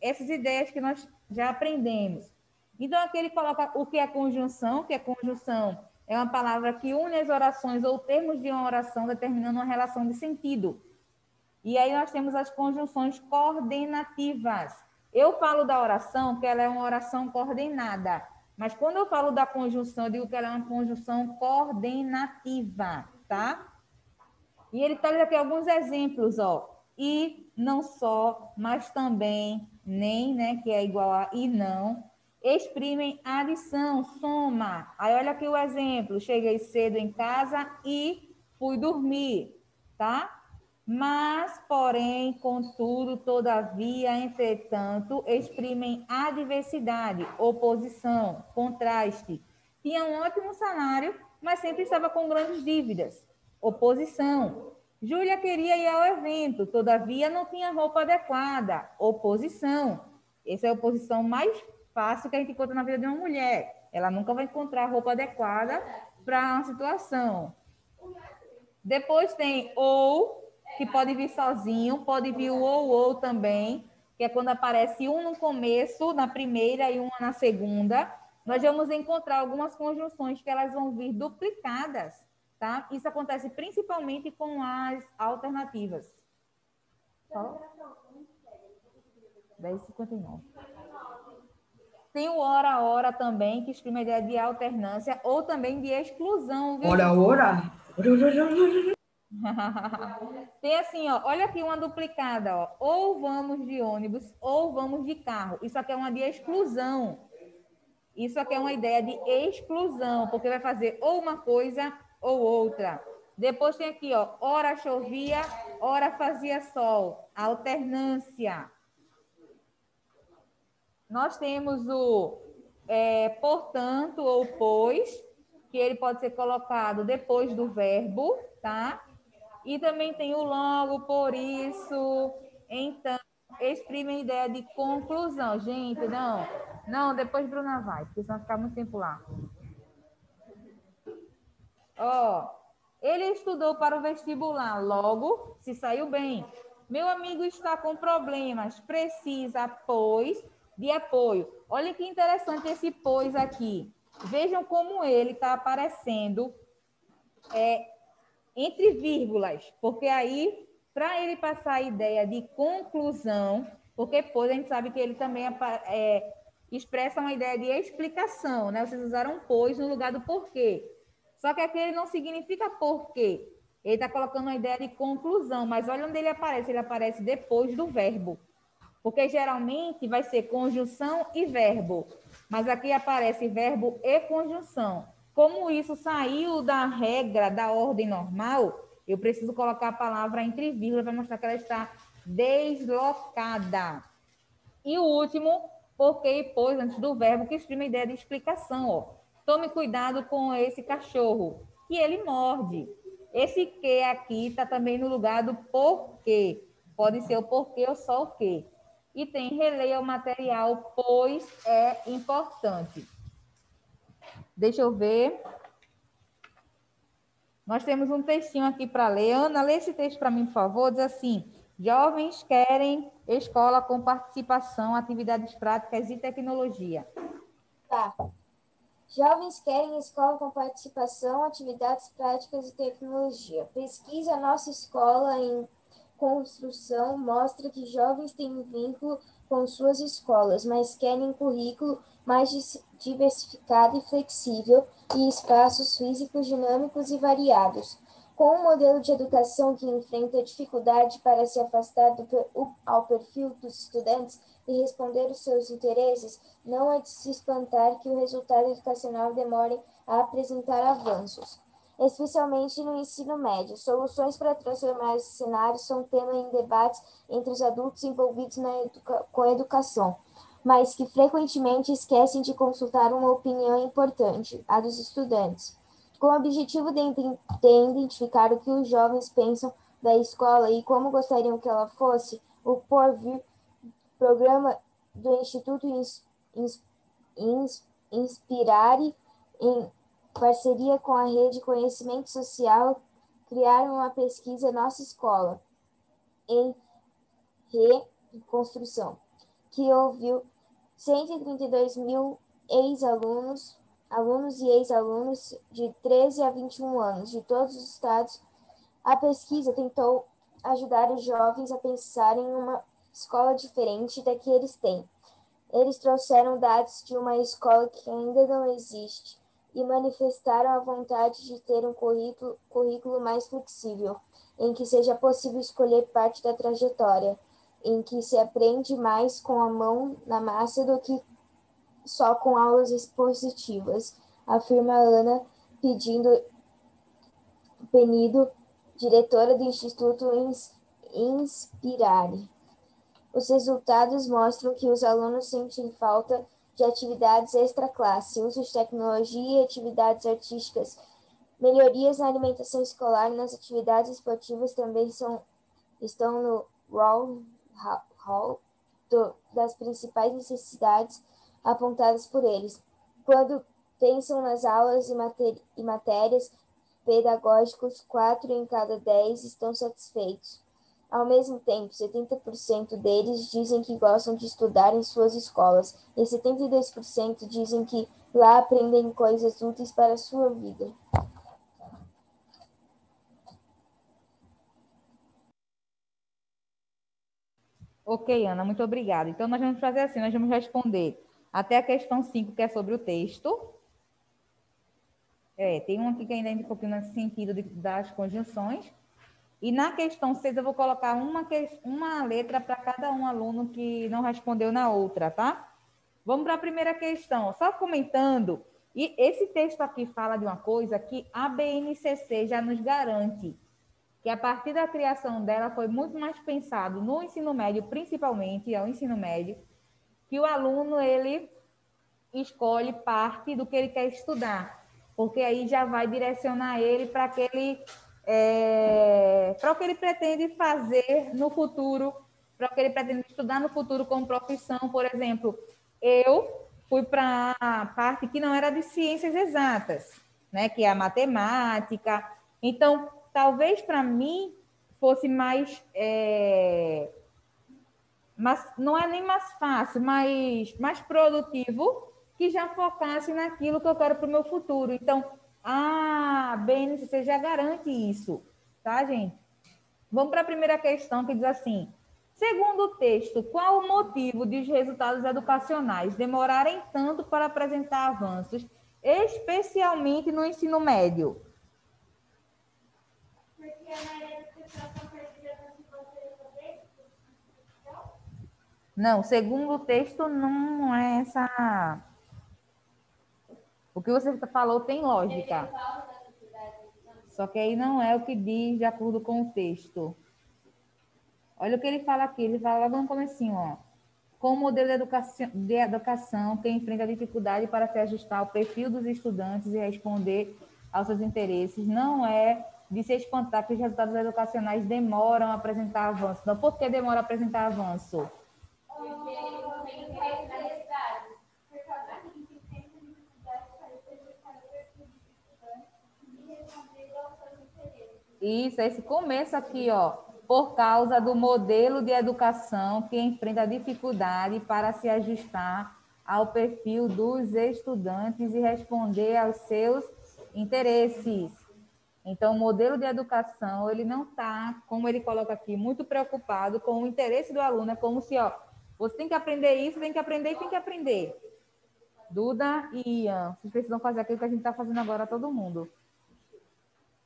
essas ideias que nós já aprendemos. Então, aqui ele coloca o que é conjunção, que é conjunção é uma palavra que une as orações ou termos de uma oração determinando uma relação de sentido. E aí nós temos as conjunções coordenativas. Eu falo da oração que ela é uma oração coordenada. Mas quando eu falo da conjunção, eu digo que ela é uma conjunção coordenativa, tá? E ele traz aqui alguns exemplos, ó. E, não só, mas também, nem, né, que é igual a e não, exprimem adição, soma. Aí olha aqui o exemplo. Cheguei cedo em casa e fui dormir, tá? Mas, porém, contudo, todavia, entretanto, exprimem adversidade, oposição, contraste. Tinha um ótimo salário, mas sempre estava com grandes dívidas. Oposição. Júlia queria ir ao evento, todavia não tinha roupa adequada. Oposição. Essa é a oposição mais fácil que a gente encontra na vida de uma mulher. Ela nunca vai encontrar roupa adequada para uma situação. Depois tem ou, que pode vir sozinho, pode vir o ou também, que é quando aparece um no começo, na primeira, e uma na segunda. Nós vamos encontrar algumas conjunções que elas vão vir duplicadas, tá? Isso acontece principalmente com as alternativas. 10h59. Tem o ora também, que exprime a ideia de alternância ou também de exclusão. Viu? Ora. Tem assim, ó, olha aqui uma duplicada, ó. Ou vamos de ônibus ou vamos de carro. Isso aqui é uma de exclusão. Isso aqui é uma ideia de exclusão, porque vai fazer ou uma coisa ou outra. Depois tem aqui, ó, ora chovia, ora fazia sol. Alternância. Nós temos o portanto ou pois, que ele pode ser colocado depois do verbo, tá? E também tem o logo, por isso, então, exprime a ideia de conclusão. Gente, não, depois Bruna vai, porque senão vai ficar muito tempo lá. Ó, ele estudou para o vestibular, logo se saiu bem. Meu amigo está com problemas, precisa, pois, de apoio. Olha que interessante esse pois aqui. Vejam como ele está aparecendo entre vírgulas, porque aí, para ele passar a ideia de conclusão, porque pois a gente sabe que ele também expressa uma ideia de explicação, né? Vocês usaram pois no lugar do porquê. Só que aqui ele não significa porquê. Ele está colocando uma ideia de conclusão, mas olha onde ele aparece depois do verbo. Porque geralmente vai ser conjunção e verbo. Mas aqui aparece verbo e conjunção. Como isso saiu da regra, da ordem normal, eu preciso colocar a palavra entre vírgulas para mostrar que ela está deslocada. E o último, porque e pois, antes do verbo, que exprime a ideia de explicação. Ó. Tome cuidado com esse cachorro, que ele morde. Esse que aqui está também no lugar do porquê. Pode ser o porquê ou só o quê. E tem releia o material, pois é importante. Deixa eu ver. Nós temos um textinho aqui para ler. Ana, lê esse texto para mim, por favor. Diz assim: jovens querem escola com participação, atividades práticas e tecnologia. Tá. Jovens querem escola com participação, atividades práticas e tecnologia. Pesquisa Nossa Escola em Construção mostra que jovens têm vínculo com suas escolas, mas querem currículo mais diversificado e flexível e espaços físicos dinâmicos e variados. Com um modelo de educação que enfrenta dificuldade para se afastar ao perfil dos estudantes e responder aos seus interesses, não é de se espantar que o resultado educacional demore a apresentar avanços. Especialmente no ensino médio. Soluções para transformar esse cenário são tema em debates entre os adultos envolvidos com a educação, mas que frequentemente esquecem de consultar uma opinião importante, a dos estudantes. Com o objetivo de identificar o que os jovens pensam da escola e como gostariam que ela fosse, o Porvir, programa do Instituto Inspirare, em parceria com a Rede Conhecimento Social, criaram uma pesquisa Nossa Escola, em reconstrução, que ouviu 132 mil ex-alunos, alunos e ex-alunos de 13 a 21 anos, de todos os estados. A pesquisa tentou ajudar os jovens a pensar em uma escola diferente da que eles têm. Eles trouxeram dados de uma escola que ainda não existe e manifestaram a vontade de ter um currículo mais flexível, em que seja possível escolher parte da trajetória, em que se aprende mais com a mão na massa do que só com aulas expositivas, afirma Ana Penido, diretora do Instituto Inspirare. Os resultados mostram que os alunos sentem falta de atividades extra-classe, uso de tecnologia e atividades artísticas. Melhorias na alimentação escolar e nas atividades esportivas também estão no hall das principais necessidades apontadas por eles. Quando pensam nas aulas e matérias pedagógicas, 4 em cada 10 estão satisfeitos. Ao mesmo tempo, 70% deles dizem que gostam de estudar em suas escolas e 72% dizem que lá aprendem coisas úteis para a sua vida. Ok, Ana, muito obrigada. Então, nós vamos fazer assim, nós vamos responder até a questão 5, que é sobre o texto. Tem um aqui que ainda entra um pouquinho nesse sentido das conjunções. E na questão 6, eu vou colocar uma letra para cada um aluno que não respondeu na outra, tá? Vamos para a primeira questão. Só comentando, e esse texto aqui fala de uma coisa que a BNCC já nos garante, que a partir da criação dela foi muito mais pensado no ensino médio, principalmente ao ensino médio, que o aluno, ele escolhe parte do que ele quer estudar, porque aí já vai direcionar ele para aquele... para o que ele pretende fazer no futuro, para o que ele pretende estudar no futuro como profissão. Por exemplo, eu fui para a parte que não era de ciências exatas, né, que é a matemática. Então, talvez para mim fosse mais, mas não é nem mais fácil, mas mais produtivo, que já focasse naquilo que eu quero para o meu futuro. Então, a BNCC já garante isso, tá, gente? Vamos para a primeira questão, que diz assim: segundo o texto, qual o motivo de os resultados educacionais demorarem tanto para apresentar avanços, especialmente no ensino médio? Porque a maioria das pessoas estão perdidas no que você fazer. Não, segundo o texto, não é essa... O que você falou tem lógica. Só que aí não é o que diz de acordo com o texto. Olha o que ele fala aqui. Ele fala logo no comecinho, ó. Com o modelo de educação que enfrenta dificuldade para se ajustar ao perfil dos estudantes e responder aos seus interesses, não é de se espantar que os resultados educacionais demoram a apresentar avanço. Não, por que demora a apresentar avanço? Porque ele não tem interesse na necessidade. Por causa que tem dificuldade para exercitar o perfil do estudante e responder aos seus interesses. Isso, esse começo aqui, ó. Por causa do modelo de educação que enfrenta dificuldade para se ajustar ao perfil dos estudantes e responder aos seus interesses. Então, o modelo de educação, ele não está, como ele coloca aqui, muito preocupado com o interesse do aluno. É como se, ó, você tem que aprender isso, tem que aprender e tem que aprender. Duda e Ian, vocês precisam fazer aquilo que a gente está fazendo agora, todo mundo.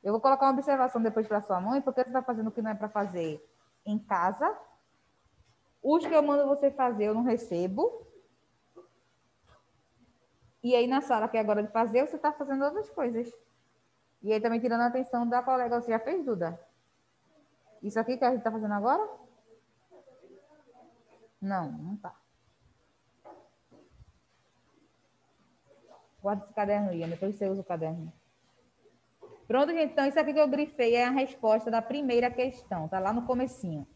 Eu vou colocar uma observação depois para sua mãe, porque você está fazendo o que não é para fazer em casa. Os que eu mando você fazer, eu não recebo. E aí, na sala que é agora de fazer, você está fazendo outras coisas. E aí, também tirando a atenção da colega. Você já fez, Duda? Isso aqui que a gente está fazendo agora? Não, não está. Guarda esse caderno, Ian. Depois você usa o caderno. Pronto, gente. Então, isso aqui que eu grifei é a resposta da primeira questão. Está lá no comecinho.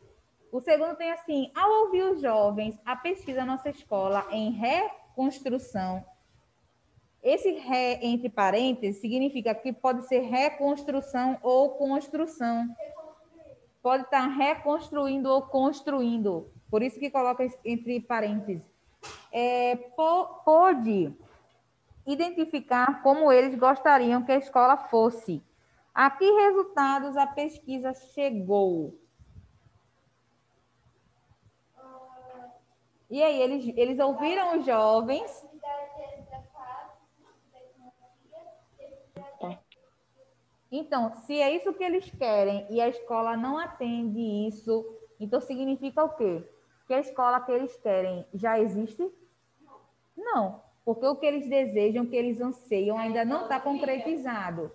O segundo tem assim: ao ouvir os jovens, a pesquisa da nossa escola em reconstrução. Esse ré, entre parênteses, significa que pode ser reconstrução ou construção. Pode estar reconstruindo ou construindo. Por isso que coloca entre parênteses. Pode identificar como eles gostariam que a escola fosse. A que resultados a pesquisa chegou? E aí, eles ouviram os jovens. Então, se é isso que eles querem e a escola não atende isso, então significa o quê? Que a escola que eles querem já existe? Não, porque o que eles desejam, o que eles anseiam ainda não está concretizado.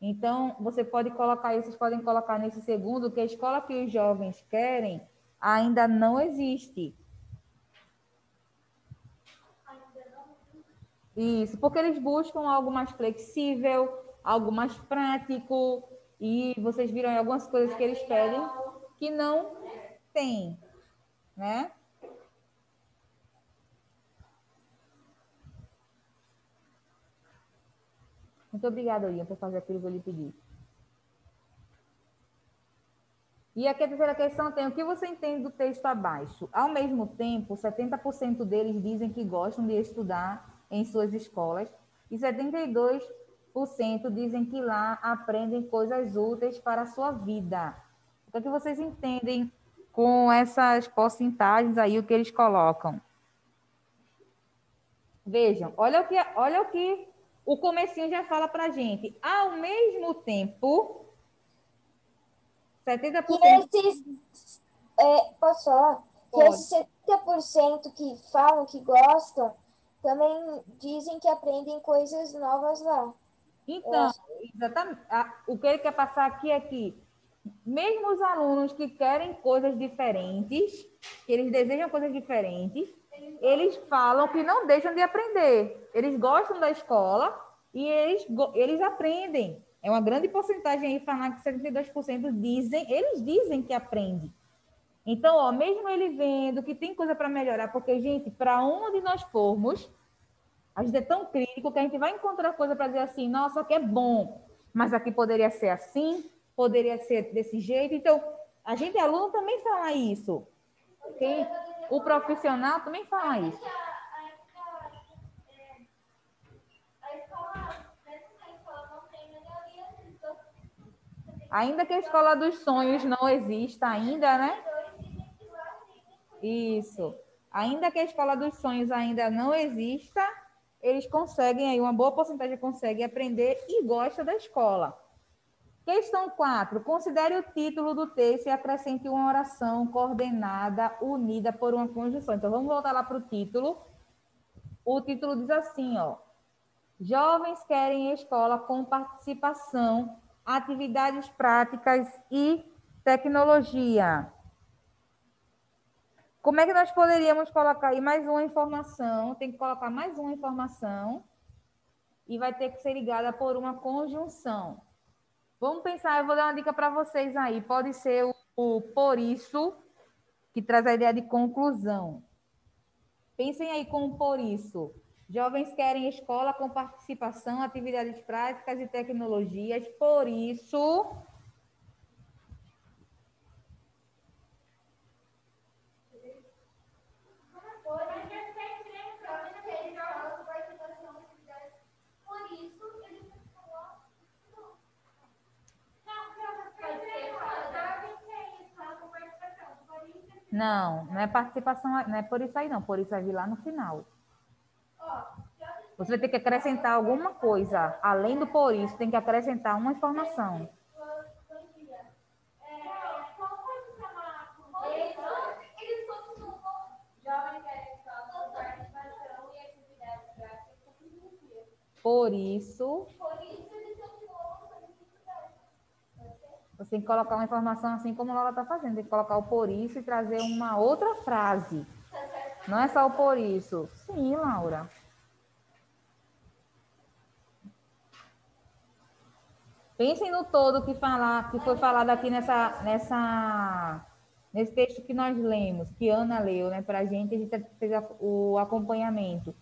Então, você pode colocar isso, vocês podem colocar nesse segundo que a escola que os jovens querem ainda não existe. Isso, porque eles buscam algo mais flexível, algo mais prático, e vocês viram aí algumas coisas que eles querem que não tem, né? Muito obrigada, Ian, por fazer aquilo que eu lhe pedi. E aqui a terceira questão tem: o que você entende do texto abaixo? Ao mesmo tempo, 70% deles dizem que gostam de estudar em suas escolas e 72% dizem que lá aprendem coisas úteis para a sua vida. O que é que vocês entendem com essas porcentagens aí, o que eles colocam? Vejam, olha o que o comecinho já fala para a gente. Ao mesmo tempo, 70%... E esses, posso falar? Que esses 70% que falam que gostam, também dizem que aprendem coisas novas lá. Então, exatamente. O que ele quer passar aqui é que, mesmo os alunos que querem coisas diferentes, que eles desejam coisas diferentes, eles falam que não deixam de aprender. Eles gostam da escola e eles aprendem. É uma grande porcentagem aí falar que 72% eles dizem que aprendem. Então, ó, mesmo ele vendo que tem coisa para melhorar, porque, gente, para onde nós formos, a gente é tão crítico que a gente vai encontrar coisa para dizer assim, nossa, aqui é bom, mas aqui poderia ser assim, poderia ser desse jeito. Então, a gente, aluno, também fala isso. Okay? O profissional também fala isso. Ainda que a escola dos sonhos não exista ainda, né? Isso. Ainda que a escola dos sonhos ainda não exista, eles conseguem, aí uma boa porcentagem consegue aprender e gosta da escola. Questão 4. Considere o título do texto e acrescente uma oração coordenada, unida por uma conjunção. Então, vamos voltar lá para o título. O título diz assim, ó. Jovens querem escola com participação, atividades práticas e tecnologia. Como é que nós poderíamos colocar aí mais uma informação? Tem que colocar mais uma informação e vai ter que ser ligada por uma conjunção. Vamos pensar, eu vou dar uma dica para vocês aí. Pode ser o por isso, que traz a ideia de conclusão. Pensem aí com o por isso. Jovens querem escola com participação, atividades práticas e tecnologias. Por isso... Não, não é participação, não é por isso aí não, por isso vai vir lá no final. Você vai ter que acrescentar alguma coisa, além do por isso, tem que acrescentar uma informação. Por isso... Você tem que colocar uma informação assim como a Laura está fazendo. Tem que colocar o por isso e trazer uma outra frase. Não é só o por isso. Sim, Laura. Pensem no todo que foi falado aqui nesse texto que nós lemos, que Ana leu, né? Para a gente fez o acompanhamento.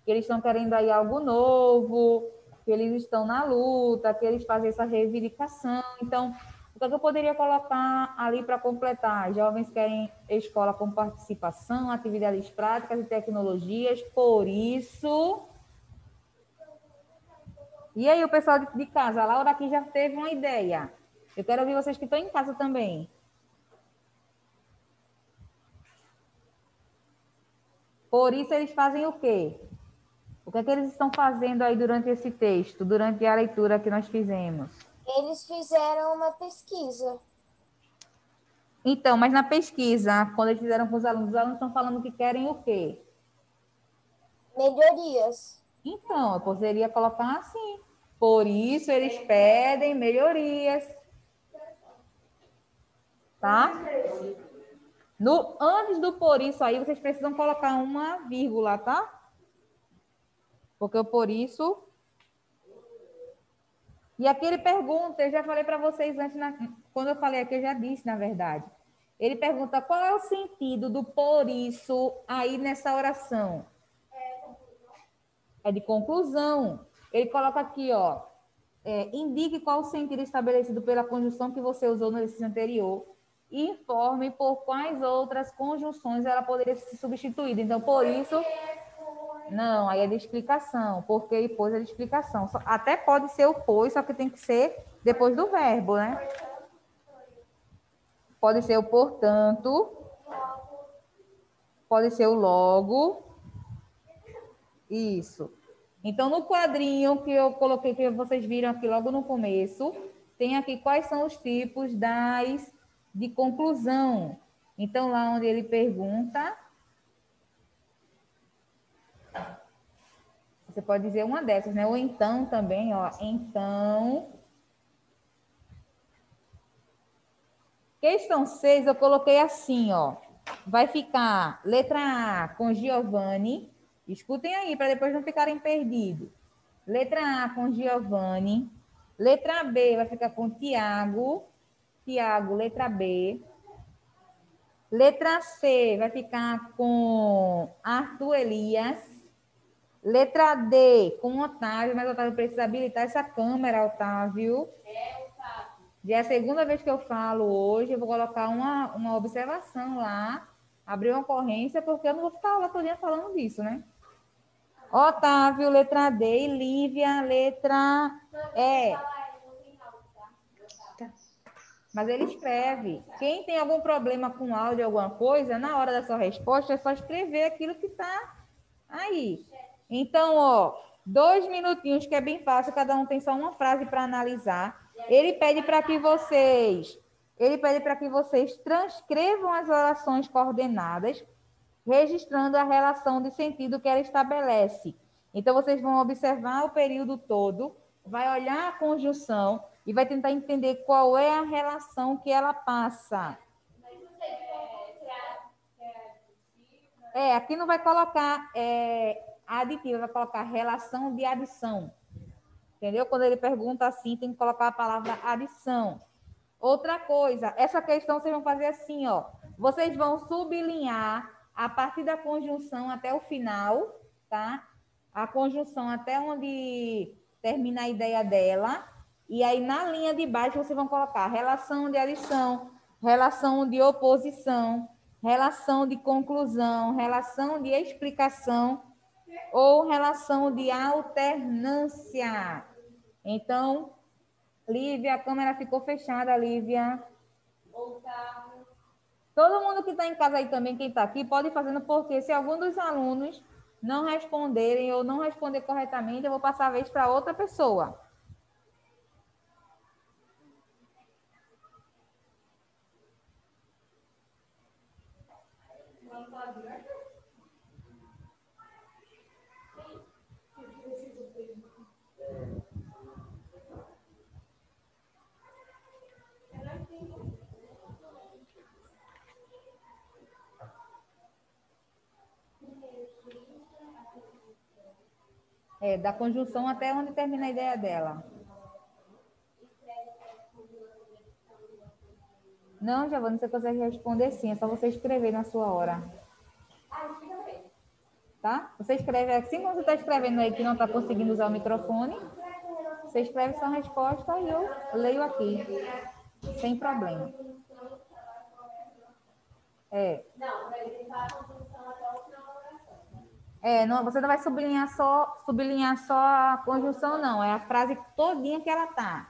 Que eles estão querendo aí algo novo, que eles estão na luta, que eles fazem essa reivindicação. Então... O que eu poderia colocar ali para completar? Jovens querem escola com participação, atividades práticas e tecnologias, por isso... E aí, o pessoal de casa, a Laura aqui já teve uma ideia. Eu quero ouvir vocês que estão em casa também. Por isso, eles fazem o quê? O que é que eles estão fazendo aí durante esse texto, durante a leitura que nós fizemos? Eles fizeram uma pesquisa. Então, mas na pesquisa, quando eles fizeram com os alunos estão falando que querem o quê? Melhorias. Então, eu poderia colocar assim. Por isso, eles pedem melhorias. Tá? Antes do por isso aí, vocês precisam colocar uma vírgula, tá? Porque o por isso... E aqui ele pergunta, eu já falei para vocês antes, quando eu falei aqui, eu já disse, na verdade. Ele pergunta qual é o sentido do por isso aí nessa oração. É de conclusão. Ele coloca aqui, ó, indique qual o sentido estabelecido pela conjunção que você usou no exercício anterior e informe por quais outras conjunções ela poderia ser substituída. Então, por isso... Não, aí é de explicação. Porque e pois é de explicação. Até pode ser o pois, só que tem que ser depois do verbo, né? Pode ser o portanto. Pode ser o logo. Isso. Então, no quadrinho que eu coloquei, que vocês viram aqui logo no começo, tem aqui quais são os tipos de conclusão. Então, lá onde ele pergunta... Você pode dizer uma dessas, né? Ou então também, ó. Então. Questão 6, eu coloquei assim, ó. Vai ficar letra A com Giovanni. Escutem aí, para depois não ficarem perdidos. Letra A com Giovanni. Letra B vai ficar com Tiago. Tiago, letra B. Letra C vai ficar com Arthur Elias. Letra D, com Otávio, mas Otávio precisa habilitar essa câmera, Otávio. Otávio. Já é a segunda vez que eu falo hoje, eu vou colocar uma observação lá, abrir uma ocorrência, porque eu não vou ficar a aula toda falando disso, né? Otávio, letra D, e Lívia, letra E. Mas ele escreve. Quem tem algum problema com áudio, alguma coisa, na hora da sua resposta, é só escrever aquilo que está aí. Então, ó, 2 minutinhos, que é bem fácil, cada um tem só uma frase para analisar. Ele pede para que vocês transcrevam as orações coordenadas, registrando a relação de sentido que ela estabelece. Então, vocês vão observar o período todo, vai olhar a conjunção e vai tentar entender qual é a relação que ela passa. Aqui não vai colocar aditiva, vai colocar relação de adição. Entendeu? Quando ele pergunta assim, tem que colocar a palavra adição. Outra coisa, essa questão vocês vão fazer assim, ó. Vocês vão sublinhar a partir da conjunção até o final, tá? A conjunção até onde termina a ideia dela. E aí, na linha de baixo, vocês vão colocar relação de adição, relação de oposição, relação de conclusão, relação de explicação ou relação de alternância. Então, Lívia, a câmera ficou fechada, Lívia. Todo mundo que está em casa aí também, quem está aqui, pode ir fazendo, porque se algum dos alunos não responderem ou não responder corretamente, eu vou passar a vez para outra pessoa. Da conjunção até onde termina a ideia dela. Não, Giovana, você consegue responder sim, é só você escrever na sua hora. Tá? Você escreve assim, como você está escrevendo aí que não está conseguindo usar o microfone, você escreve sua resposta e eu leio aqui, sem problema. Não, para ele tentar a conjunção até o final da oração. Não, você não vai sublinhar só a conjunção, não. É a frase todinha que ela tá.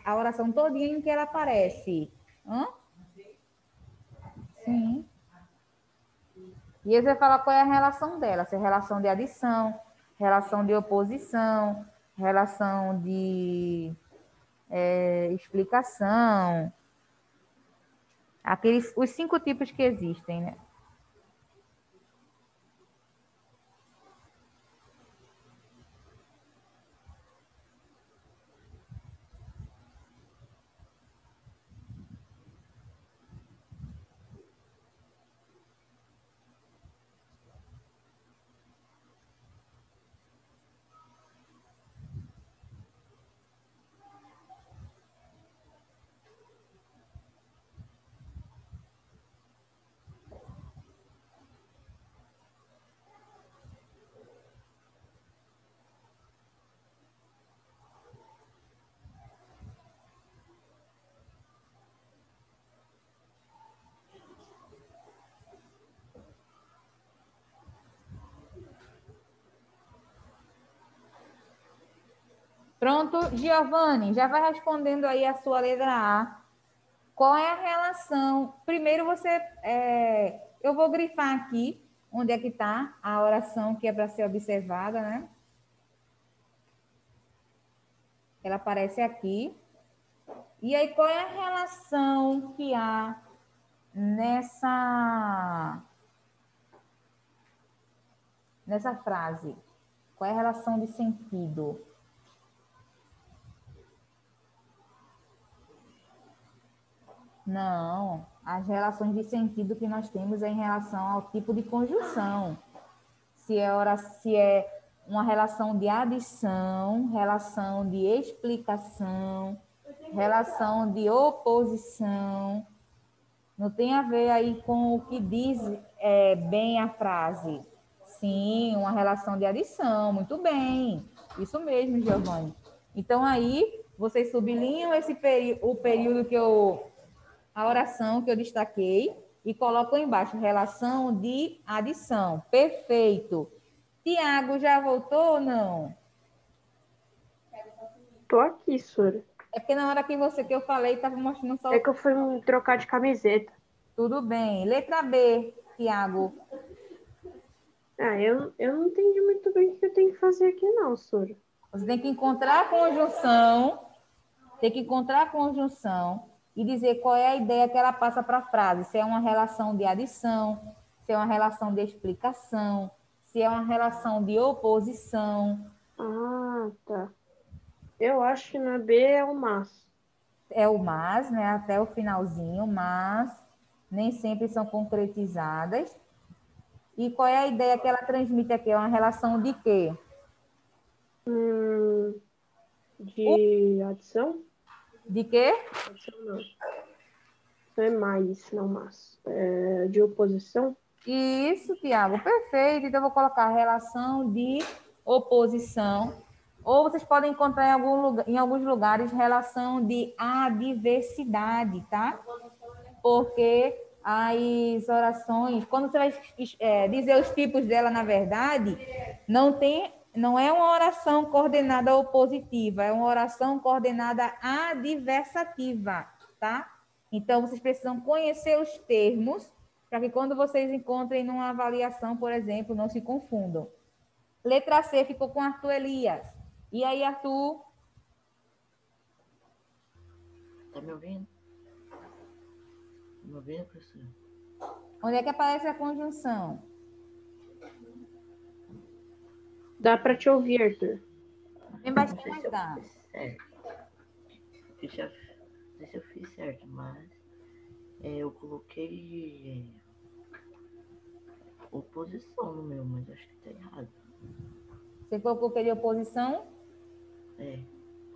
A oração todinha em que ela aparece. Sim. E aí você vai falar qual é a relação dela, se é relação de adição, relação de oposição, relação de explicação, os 5 tipos que existem, né? Pronto, Giovanni, já vai respondendo aí a sua letra A. Qual é a relação? Primeiro eu vou grifar aqui onde é que está a oração que é para ser observada, né? Ela aparece aqui. E aí, qual é a relação que há nessa frase? Qual é a relação de sentido? Não, as relações de sentido que nós temos é em relação ao tipo de conjunção. Se é uma relação de adição, relação de explicação, relação de oposição. Não tem a ver aí com o que diz bem a frase. Sim, uma relação de adição, muito bem. Isso mesmo, Giovanni. Então, aí, vocês sublinham o período a oração que eu destaquei e colocam embaixo, relação de adição. Perfeito. Tiago, já voltou ou não? Tô aqui, Sora. É porque na hora que eu falei, estava mostrando só... É que eu fui me trocar de camiseta. Tudo bem. Letra B, Tiago. Eu não entendi muito bem o que eu tenho que fazer aqui não, Sora. Você tem que encontrar a conjunção e dizer qual é a ideia que ela passa para a frase. Se é uma relação de adição, se é uma relação de explicação, se é uma relação de oposição. Ah, tá. Eu acho que na B é o mas. É o mas, né? Até o finalzinho, mas nem sempre são concretizadas. E qual é a ideia que ela transmite aqui? É uma relação de quê? De adição? De quê? Adição não. Isso é mais, não mas. É de oposição? Isso, Tiago, perfeito. Então, eu vou colocar relação de oposição. Ou vocês podem encontrar em alguns lugares relação de adversidade, tá? Porque as orações, quando você vai dizer os tipos dela, na verdade, não é uma oração coordenada opositiva, é uma oração coordenada adversativa, tá? Então, vocês precisam conhecer os termos para que quando vocês encontrem numa avaliação, por exemplo, não se confundam. Letra C ficou com Arthur Elias. E aí, Arthur? Tá me ouvindo? Tá me ouvindo, professor? Onde é que aparece a conjunção? Dá para te ouvir, Arthur. Bem baixinho, mas dá. Não sei se eu fiz certo, mas eu coloquei oposição no meu, mas acho que tá errado. Você colocou que de oposição? É.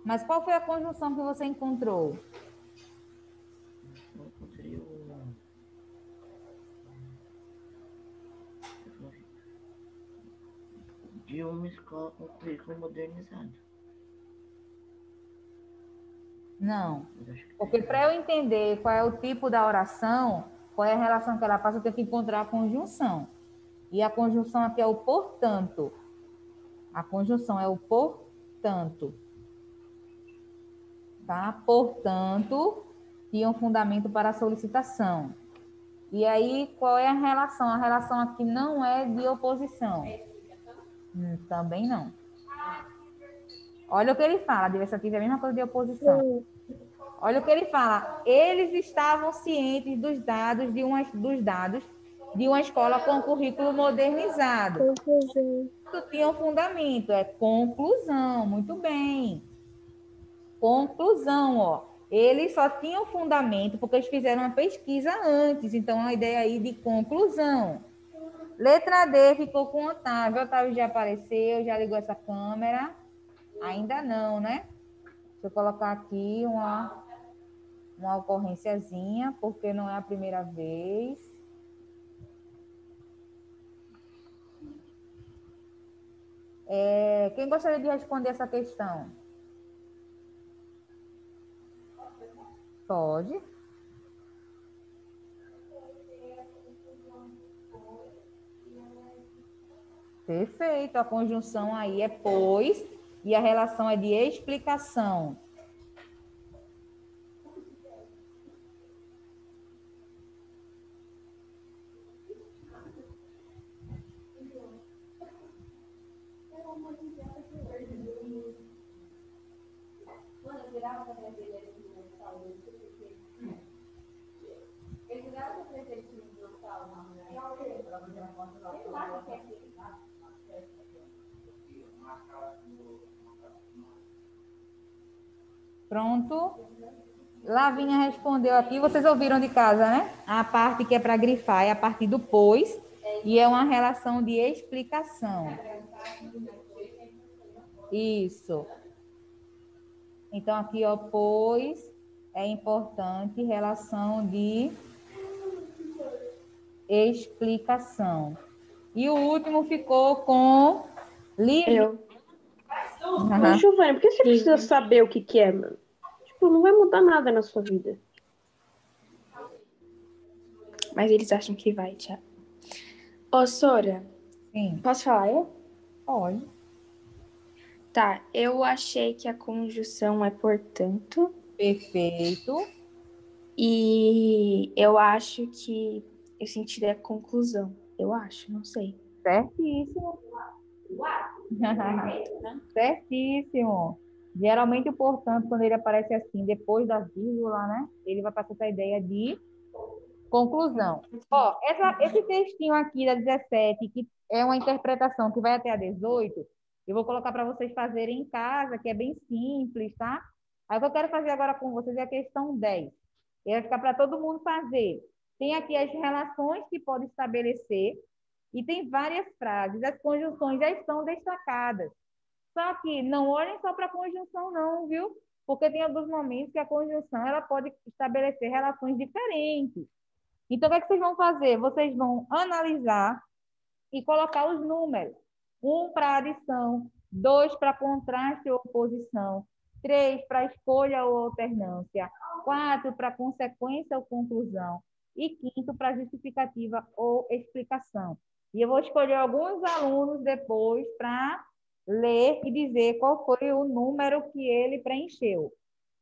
Mas qual foi a conjunção que você encontrou? Eu encontrei o... de uma escola com currículo modernizado. Não. Porque para eu entender qual é o tipo da oração, qual é a relação que ela passa, eu tenho que encontrar a conjunção. E a conjunção aqui é o portanto. A conjunção é o portanto. Tá? Portanto, tinha um fundamento para a solicitação. E aí, qual é a relação? A relação aqui não é de oposição. Também não. Olha o que ele fala, adversativa é a mesma coisa de oposição. Olha o que ele fala. Eles estavam cientes dos dados de uma escola com currículo modernizado. Conclusão. Isso tinha um fundamento, é conclusão, muito bem. Conclusão, ó. Eles só tinham fundamento porque eles fizeram uma pesquisa antes, então a ideia aí de conclusão. Letra D ficou com o Otávio. O Otávio já apareceu, já ligou essa câmera. Ainda não, né? Deixa eu colocar aqui uma ocorrênciazinha, porque não é a primeira vez. Quem gostaria de responder essa questão? Pode. Perfeito. A conjunção aí é pois e a relação é de explicação. Pronto. Lavinha respondeu aqui. Vocês ouviram de casa, né? A parte que é para grifar é a parte do pois e é uma relação de explicação. Isso. Então, aqui, ó, pois é importante, relação de explicação. E o último ficou com livre. Eu. Ô, Giovana, por que você precisa saber o que é, mano? Tipo, não vai mudar nada na sua vida. Mas eles acham que vai, Thiago. Ô, Sora. Sim. Posso falar eu? Pode. Tá, eu achei que a conjunção é portanto. Perfeito. E eu acho que o sentido é conclusão. Eu acho, não sei. Certíssimo. Certíssimo. Geralmente o portanto, quando ele aparece assim, depois da vírgula, né? Ele vai passar essa ideia de conclusão. Ó, esse textinho aqui da 17, que é uma interpretação que vai até a 18, eu vou colocar para vocês fazerem em casa, que é bem simples, tá? Aí o que eu quero fazer agora com vocês é a questão 10. E vai ficar para todo mundo fazer. Tem aqui as relações que pode estabelecer e tem várias frases. As conjunções já estão destacadas. Só que não olhem só para a conjunção, não, viu? Porque tem alguns momentos que a conjunção ela pode estabelecer relações diferentes. Então, o que é que vocês vão fazer? Vocês vão analisar e colocar os números. 1 para adição, 2 para contraste ou oposição, 3 para escolha ou alternância, 4 para consequência ou conclusão e 5 para justificativa ou explicação. E eu vou escolher alguns alunos depois para ler e dizer qual foi o número que ele preencheu.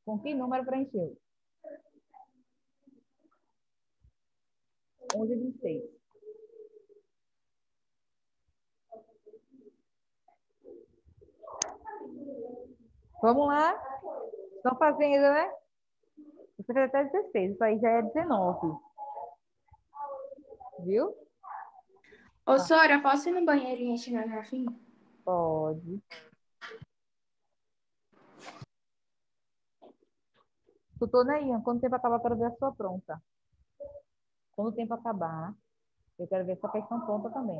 Com que número preencheu? 11 e 26. Vamos lá? Estão fazendo, né? Você fez até 16, isso aí já é 19. Viu? Ô, Sora, posso ir no banheiro e encher minha garrafinha? Pode. Tutor Neian, quando o tempo acabar, eu quero ver a sua pronta. Quando o tempo acabar, eu quero ver essa questão pronta também.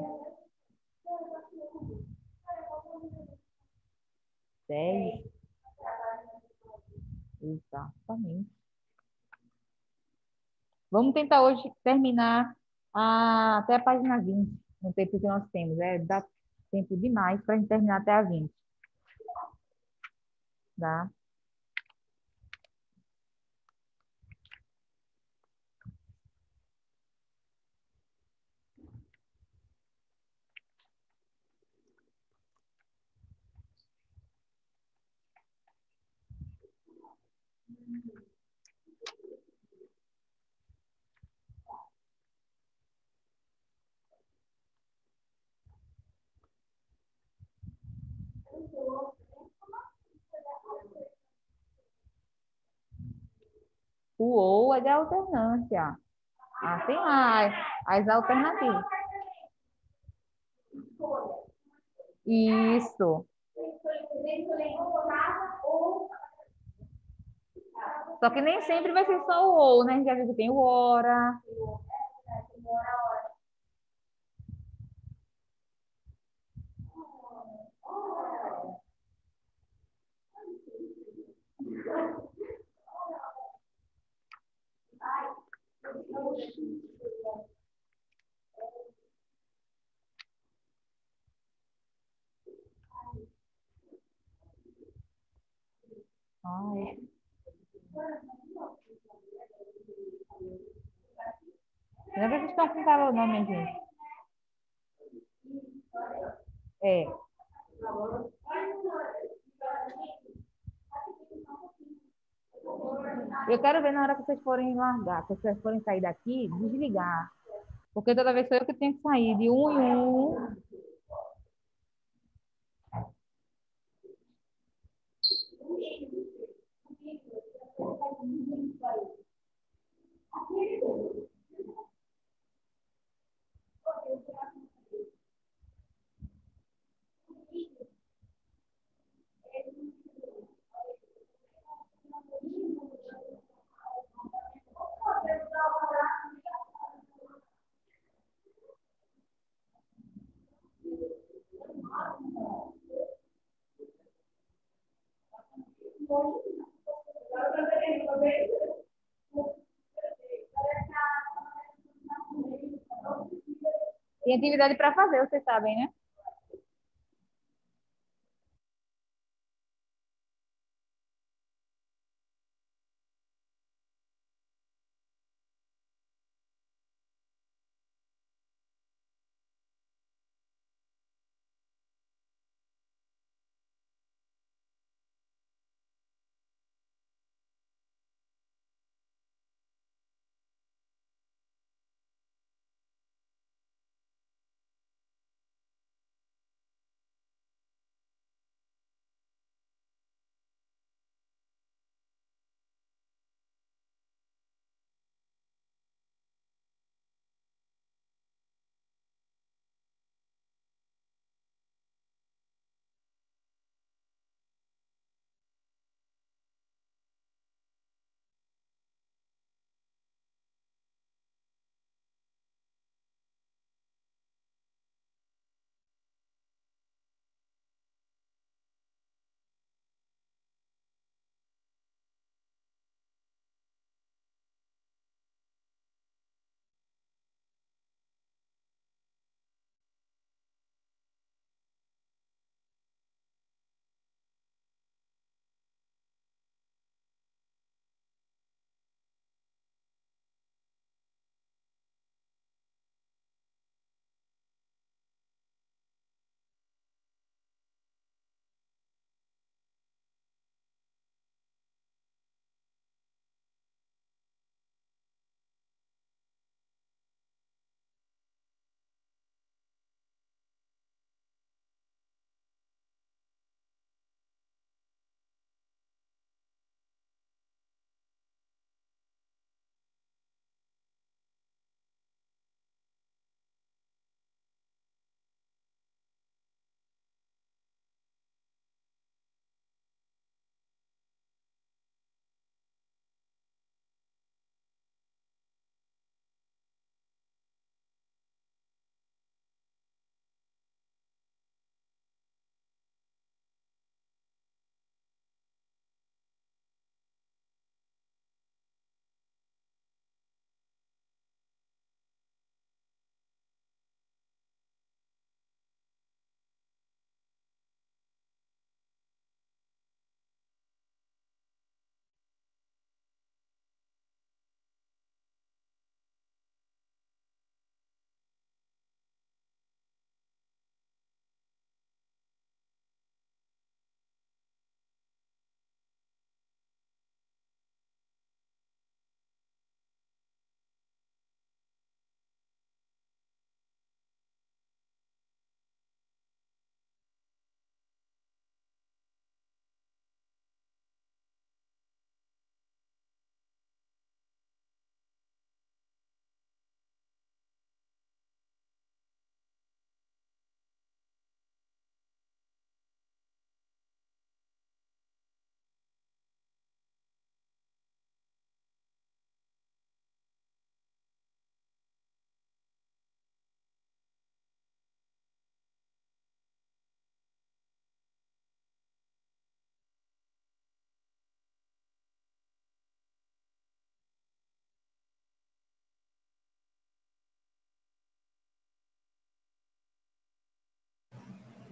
10. Exatamente. Vamos tentar hoje terminar até a página 20, no tempo que nós temos. Dá tempo demais para a gente terminar até a 20. Tá? O ou é de alternância. Ah, tem lá as alternativas. Isso. Só que nem sempre vai ser só o ou, né? A gente já viu que tem o ora. Ai. Lembra que vocês estão com o nome, gente? É. Eu quero ver na hora que vocês forem largar, que vocês forem sair daqui, desligar. Porque toda vez sou eu que tenho que sair de um em um. Tem atividade para fazer, vocês sabem, né?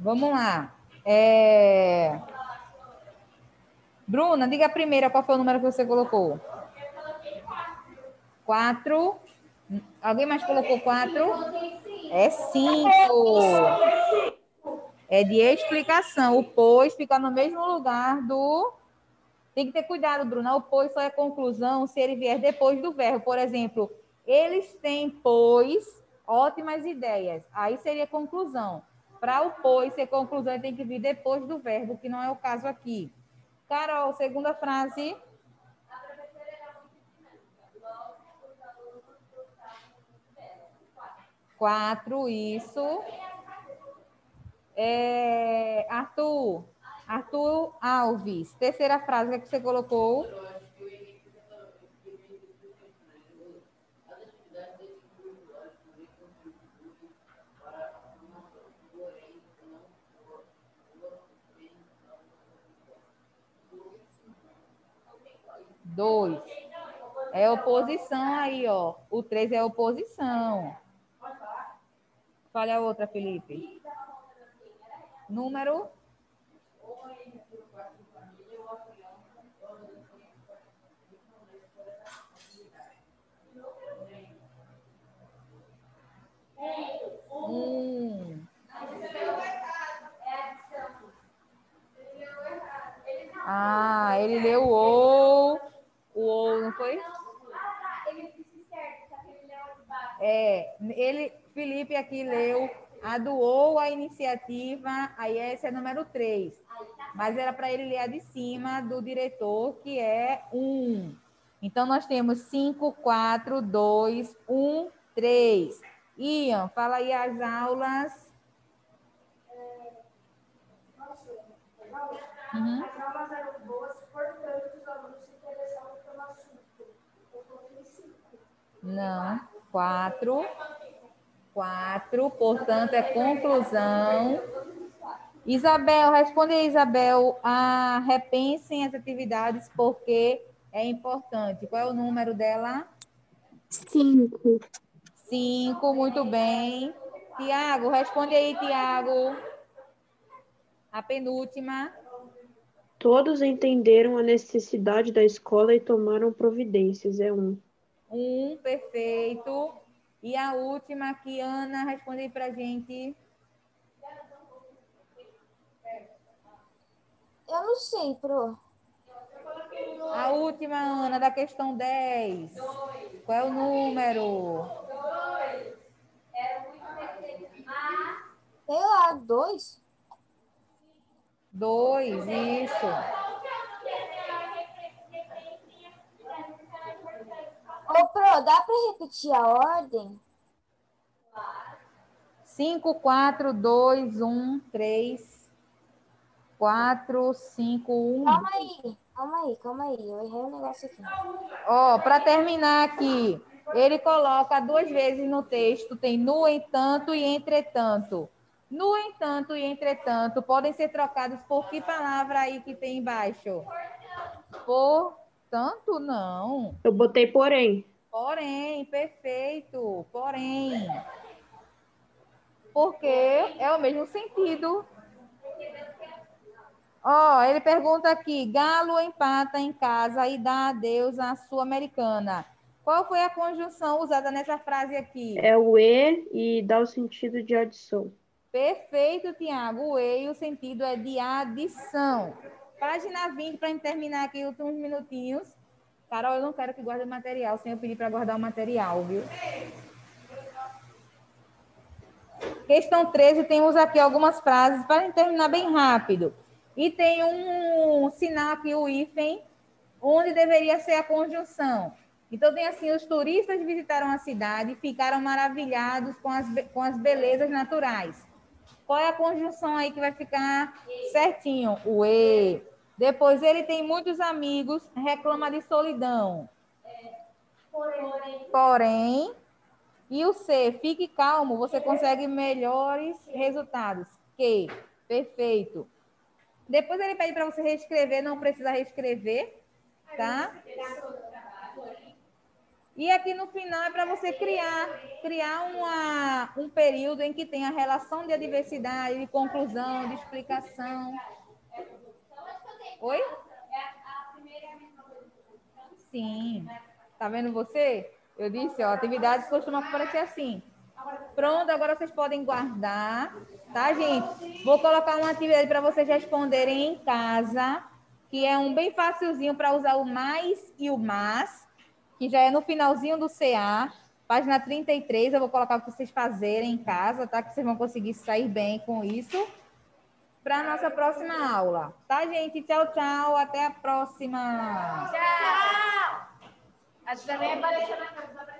Vamos lá. Bruna, diga a primeira qual foi o número que você colocou. 4. Alguém mais colocou 4? É 5. É de explicação. O pois fica no mesmo lugar do... Tem que ter cuidado, Bruna. O pois só é conclusão se ele vier depois do verbo. Por exemplo, eles têm, pois, ótimas ideias. Aí seria conclusão. Para o pois ser conclusão, ele tem que vir depois do verbo, que não é o caso aqui. Carol, segunda frase. 4, isso. Arthur Alves. Terceira frase, o que é que você colocou? Dois. É oposição aí, ó. O 3 é oposição. Fale a outra, Felipe. Número? Ah, ele leu o ou, não foi? Felipe aqui leu a do ou, a iniciativa, aí essa é número 3. Mas era para ele ler a de cima do diretor, que é 1. Então, nós temos 5, 4, 2, 1, 3. Ian, fala aí as aulas. As aulas eram boas, portanto, os alunos se interessavam pelo assunto. Eu coloquei 5. Não, 4. 4, portanto, é conclusão. Isabel, responde aí, Isabel. Repensem as atividades porque é importante. Qual é o número dela? 5. 5, muito bem. Tiago, responde aí, Tiago. A penúltima. Todos entenderam a necessidade da escola e tomaram providências. É 1. 1, perfeito. E a última aqui, Ana, responde aí pra gente. Eu não sei, Pro. A última, Ana, da questão 10. Qual é o número? Sei lá, 2? 2, isso. Ô, Pro, dá para repetir a ordem? 5, 4, 2, 1, 3, 4, 5, 1. Calma aí. Eu errei um negócio aqui. Ó, para terminar aqui, ele coloca 2 vezes no texto, tem no entanto e entretanto. No entanto e entretanto podem ser trocados por que palavra aí que tem embaixo? Portanto, não. Eu botei porém. Porém, perfeito. Porém. Porque é o mesmo sentido. Ó, ele pergunta aqui, Galo empata em casa e dá adeus à Sul-Americana. Qual foi a conjunção usada nessa frase aqui? É o e dá o sentido de adição. Perfeito, Tiago. O e, o sentido é de adição. Página 20, para terminar aqui, últimos minutinhos. Carol, eu não quero que guarde o material, sem eu pedir para guardar o material, viu? Questão 13, temos aqui algumas frases para terminar bem rápido. E tem um sinal aqui, o hífen, onde deveria ser a conjunção. Então, tem assim, os turistas visitaram a cidade e ficaram maravilhados com as belezas naturais. Qual é a conjunção aí que vai ficar certinho? O e. Depois, ele tem muitos amigos, reclama de solidão. Porém, e o C, fique calmo, você consegue melhores resultados. Que, perfeito. Depois ele pede para você reescrever, não precisa reescrever, tá? E aqui no final é para você criar um período em que tenha relação de adversidade, de conclusão, de explicação. Oi? Sim. Tá vendo você? Eu disse, ó, atividades costumam aparecer assim. Pronto, agora vocês podem guardar, tá, gente? Vou colocar uma atividade para vocês responderem em casa, que é um bem facilzinho para usar o mais e o mas, que já é no finalzinho do CA, página 33, eu vou colocar para vocês fazerem em casa, tá? Que vocês vão conseguir sair bem com isso. Para a nossa próxima aula. Tá, gente? Tchau, tchau. Até a próxima. Tchau! Acho que também apareceu na casa.